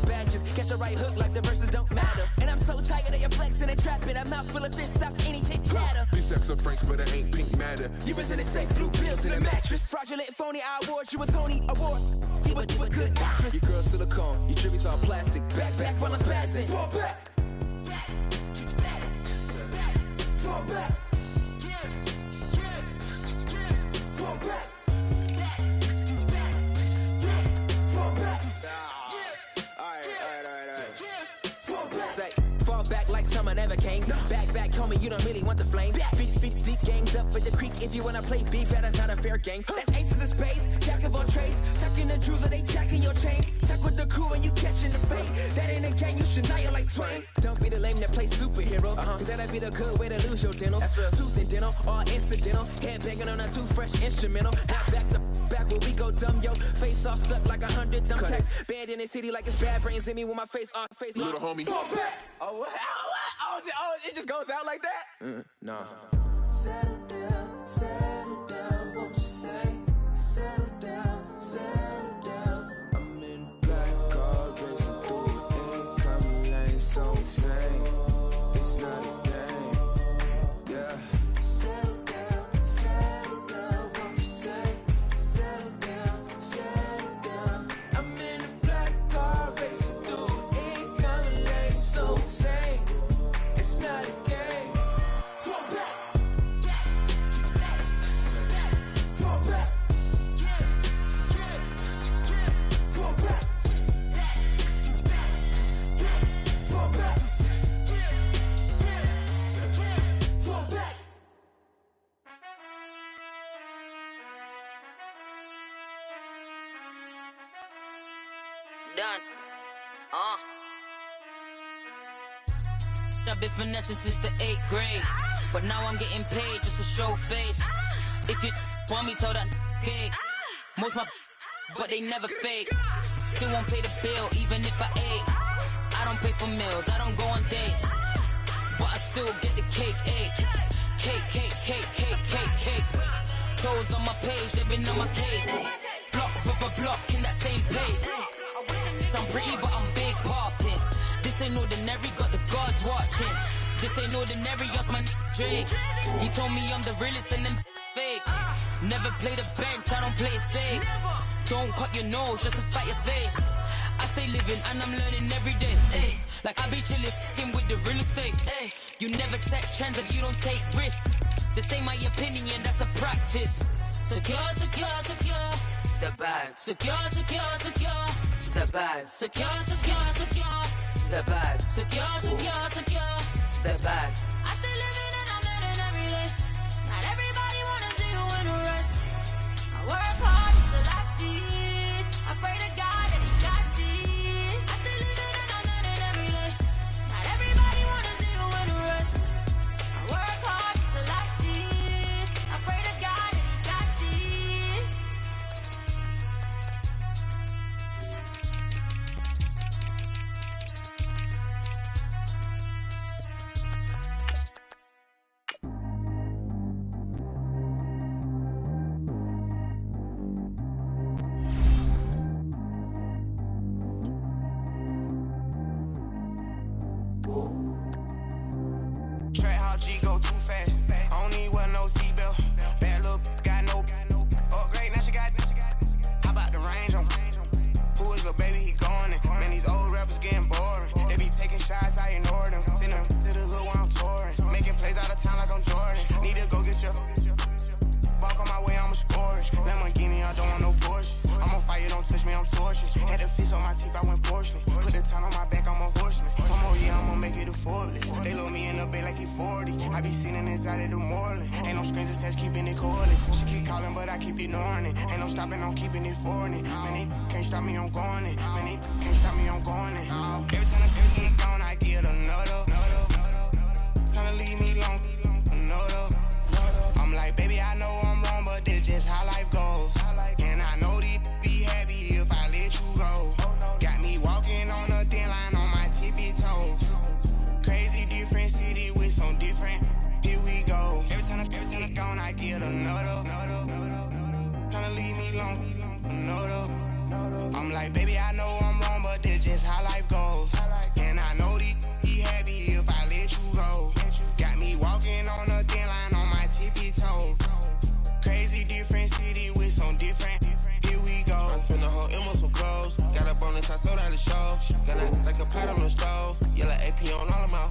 badges, catch a right hook like the verses don't matter. And I'm so tired of your flexing and trapping. I'm not full of fist, stops any chit chatter. These stacks are Franks, but it ain't pink matter. You was in a safe, blue pills in a mattress. Fraudulent, phony, I award you a Tony Award. You a good actress. Your girl silicone, your tributes all plastic. Back while I'm spazzing. Fall back. Fall back. Fall back. Fall back. Say, fall back like summer never came. Back, homie, you don't really want the flame. 50 deep, ganged up at the creek. If you wanna play beef, that's not a fair game. That's aces of spades, jack of all trades. Tucking the jewels, or they jacking your chain. Tuck with the crew and you catching the fade. That ain't a game, you should know like Twain. Don't be the lame that plays superhero. Cause that'd be the good way to lose your dentals. Tooth and dental, all incidental. Head banging on a toothbrush instrumental. Back to back where we go dumb, yo. Face all stuck like 100 dumb tacks. Banned in the city like it's bad brains in me with my face off. Face little homie. Fall back. Oh, what? Oh, it just goes out like that? Nah. Settle down, won't you say? Settle down. I'm in black car, racing through the incoming lane, so insane. It's not a game, yeah. Settle down, won't you say? Settle down. I'm in a black car, racing through the incoming lane, so insane. It's not a game. Fall back. Fall back. Fall back. Fall back. Fall back. Done. I've been finessing since the 8th grade, but now I'm getting paid just to show face. If you want me, tell that cake. Most my but they never fake. Still won't pay the bill even if I ate. I don't pay for meals, I don't go on dates, but I still get the cake. Cake. Toes on my page, they've been on my case. Block in that same pace. I'm pretty, but I'm big poppin'. This ain't ordinary, got the gods watching. This ain't ordinary, just my Drake. He told me I'm the realest and them fake. Never play the bench, I don't play it safe. Don't cut your nose just to spite your face. I stay living and I'm learning every day. Ay. Like I be chillin' with the real estate. Ay. You never set trends if you don't take risks. This ain't my opinion, that's a practice. Secure. The bag. Secure. The bag. Secure. The bag. Secure. The bag. I stay living and I'm learning every day. Not everybody wanna see you in a rush. I work hard just to like this. I pray to God that He got this. I stay living and I'm learning every day. Not everybody wanna see you in a rush. I work hard just to like this. I pray to God that He got this. Trap how G go too fast. I don't need wear no seatbelt. Bad little got no upgrade. Now she got. How about the range on? Who is the baby? He going in. Man, these old rappers getting boring. They be taking shots, I ignore them. Send them to the hood while I'm touring. Making plays out of town like I'm Jordan. Need to go get your. Walk on my way, I'ma score it. Lamborghini, I don't want no Porsches. I'm on fire, don't touch me, I'm tortured. Had the fish on my teeth, I went porcelain. Put the town on my back, I'm a horseman. One more year, I'ma make it a Forbes. They load me in the bay like he 40. I be seen inside of the Moreland. Ain't no screens attached, keeping it cordless. She keep calling, but I keep ignoring it. Ain't no stopping, I'm keeping it foreign it. Man, they can't stop me, I'm going it. Man, they can't stop me, I'm going it. Every time the get gone, I get another. Kinda leave me long, another. I'm like, baby, I know I'm wrong, but this just how life goes. And I know these be happy if I let you go. Got me walking on a thin line on my tippy toes. Crazy like, baby, I know I'm wrong, but that's just how life goes. And I know these be happy if I let you go. Got me walking on a thin line on my tippy toes. Crazy different city with some different. Here we go. I spent the whole M on some clothes. Got up on this, I sold out the show. Got it like a pot on the stove. Yellow AP on all of my.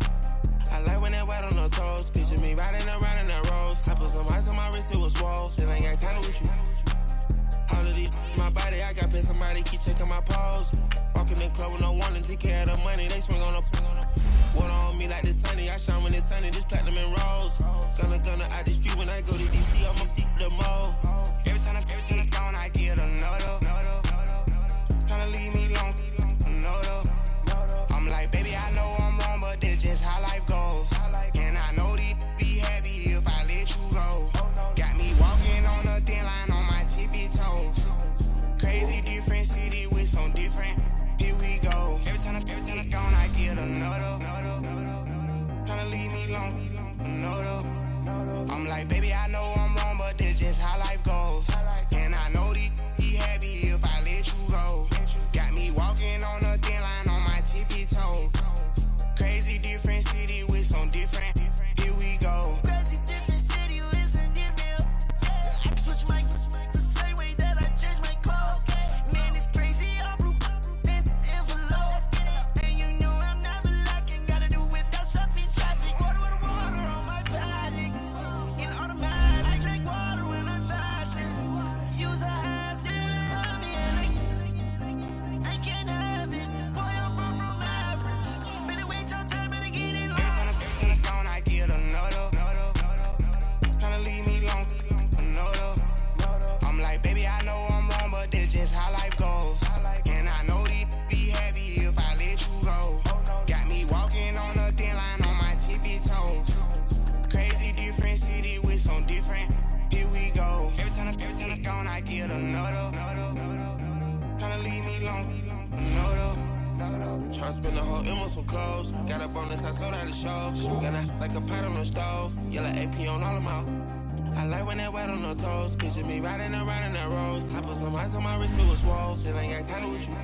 I like when that white on the toes. Picture me riding around in that rose. I put some ice on my wrist, it was swole. Still ain't got time with you. All of these, my body, I got paid somebody, keep checking my pose. Walking in the club with no one to take care of the money. They swing on the water on me like the sunny. I shine when it's sunny, just platinum and rose. Gonna out the street when I go to DC, I'ma see the mode. Every time I'm gone, I get another. Tryna leave me alone, another. I'm like, baby, I know I'm wrong, but that's just how life goes. And I know these be happy if I let you go. Got me walking on a thin line on my tippy toes. Crazy different city with some different. Here we go. Every time I'm gone, I get another. Tryna leave me alone, another. I'm like, baby, I know I'm wrong, but that's just how life goes. And I know these be happy if I let you go. Got me walking on a thin line on my tippy toes. Crazy different city with some different. Here we go. Crazy different city with some different. I can switch my the same way that I change my clothes. Man, it's crazy. I'm blue and envelope. And you know I'm never lacking. Gotta do it. That's up in traffic. Water on my body. In automatic. I drink water when I'm fasting. Use a hands, girl, me and I can't have it. Boy, I'm far from average. Better wait your time, better get it. Every time I'm gone, I get another. Tryna leave me alone, another. I'm like, baby, I know I'm wrong, but that's just how life goes. And I know these be happy if I let you go. Got me walking on a thin line on my tippy toes. Crazy different city with some different. Here we go. Every time I'm gone, I get another. Tryna leave me alone, another. Tryna spend the whole M on some clothes. Got up on this, I sold out the show. Got it like a pot on the stove. Yellow AP on all of my. I like when that white on the toes. Picture me riding around in that rose. I put some ice on my wrist, it was swole. Still ain't got time with you.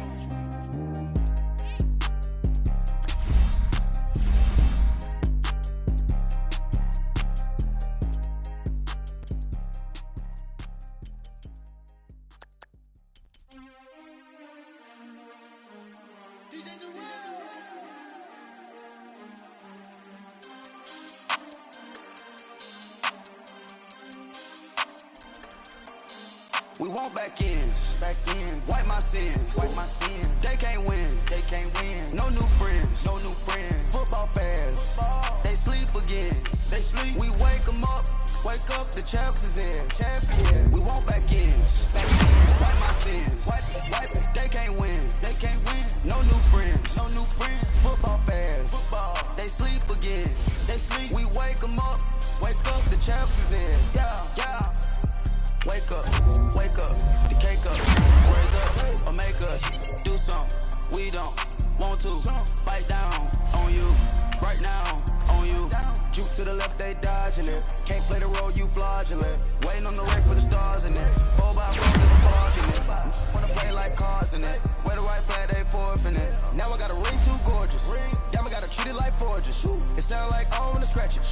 We want back ends, wipe my sins, They can't win, No new friends, Football fans, they sleep again, We wake them up, the champs is in, We want back ends, wipe my sins, They can't win, No new friends, Football fans, they sleep again, We wake them up, the champs is in, yeah. Wake up, the cake up, raise up, or make us do something we don't want to. Bite down on you, right now on you. Juke to the left, they dodging it. Can't play the role, you fraudulent. Waiting on the race for the stars in it. 4x4 in the park in it. Wanna play like cars in it. Wear the white flag, they forfeit it. Now I got a ring too gorgeous. Damn, I gotta treat it like forges. It sound like I wanna scratch it.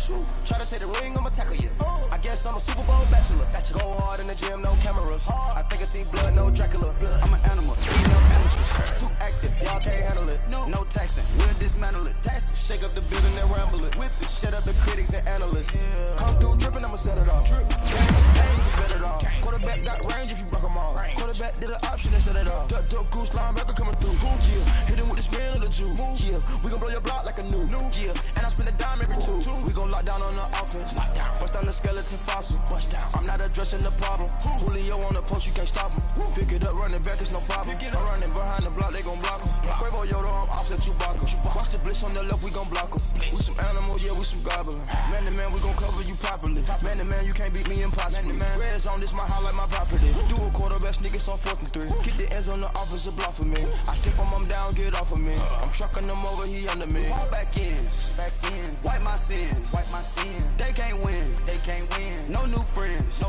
Try to take the ring, I'ma tackle you. I guess I'm a Super Bowl bachelor. Go hard in the gym, no cameras. I think I see blood, no Dracula. I'm an animal, no amateurs. Too active, y'all can't handle it. No taxing, we'll dismantle it. Shake up the building and ramble it. Whip it, shut up the critics and analysts. Come through dripping, I'ma set it off. Game, you bet it off. Quarterback got range if you broke them off. Quarterback did an option and set it off. Duck goose linebacker coming through. Yeah, hit him with the spin of the Jew. Yeah, we gon' blow your block like a new. Yeah, and I spend a dime every two. We gon' lock down on the offense. Bust down the skeleton fossil. I'm not addressing the problem. Julio on the post, you can't stop him. Pick it up, running back, it's no problem. I'm running behind the block, they gon' block him. Quavo Yoda, I'm offset Chewbacca. Watch the blitz on the left, we gon' block him. We some animal, yeah, we some goblin. Man to man, we gon' cover you properly. Man to man, you can't beat me impossibly. Red zone, this my highlight, my property. Do a quarterback sneakers on 4th and 3. Get the ends on the offensive block for me. I stick on them down, get off of me. I'm trucking them over, he under me. Back ends, wipe my sins, They can't win, No new friends,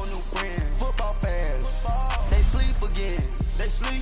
Football fans, they sleep again,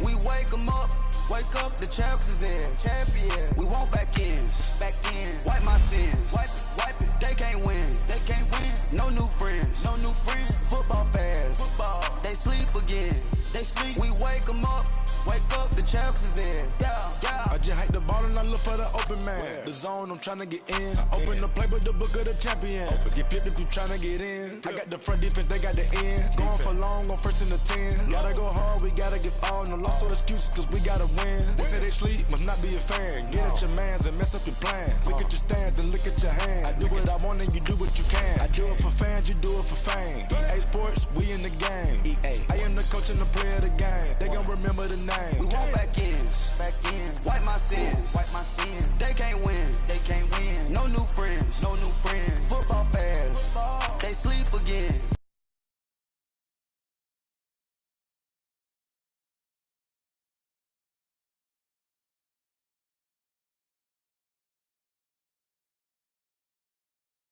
We wake them up, Wake up, the champs is in. Champion. We want back ends. Back in. Wipe my sins. Wipe it. They can't win. They can't win. No new friends. No new friends. Football fans. Football. They sleep again. They sleep. We wake them up. Wake up, the champs is in. Yeah, yeah. I just hike the ball and I look for the open man. The zone, I'm trying to get in. Open the playbook, the book of the champion. Get flipped if you trying to get in. I got the front defense, they got the end. Going for long, on first and the 10. Gotta go hard, we gotta get all. No loss or excuses, cause we gotta win. They say they sleep, must not be a fan. Get at your mans and mess up your plans. Look at your stands and look at your hands. I do what I want and you do what you can. I do it for fans, you do it for fame. EA Sports, we in the game. I am the coach and the player of the game. They gon' remember the name. We want back ends. Wipe my sins. They can't win. They can't win. No new friends. No new friends. Football fans. They sleep again.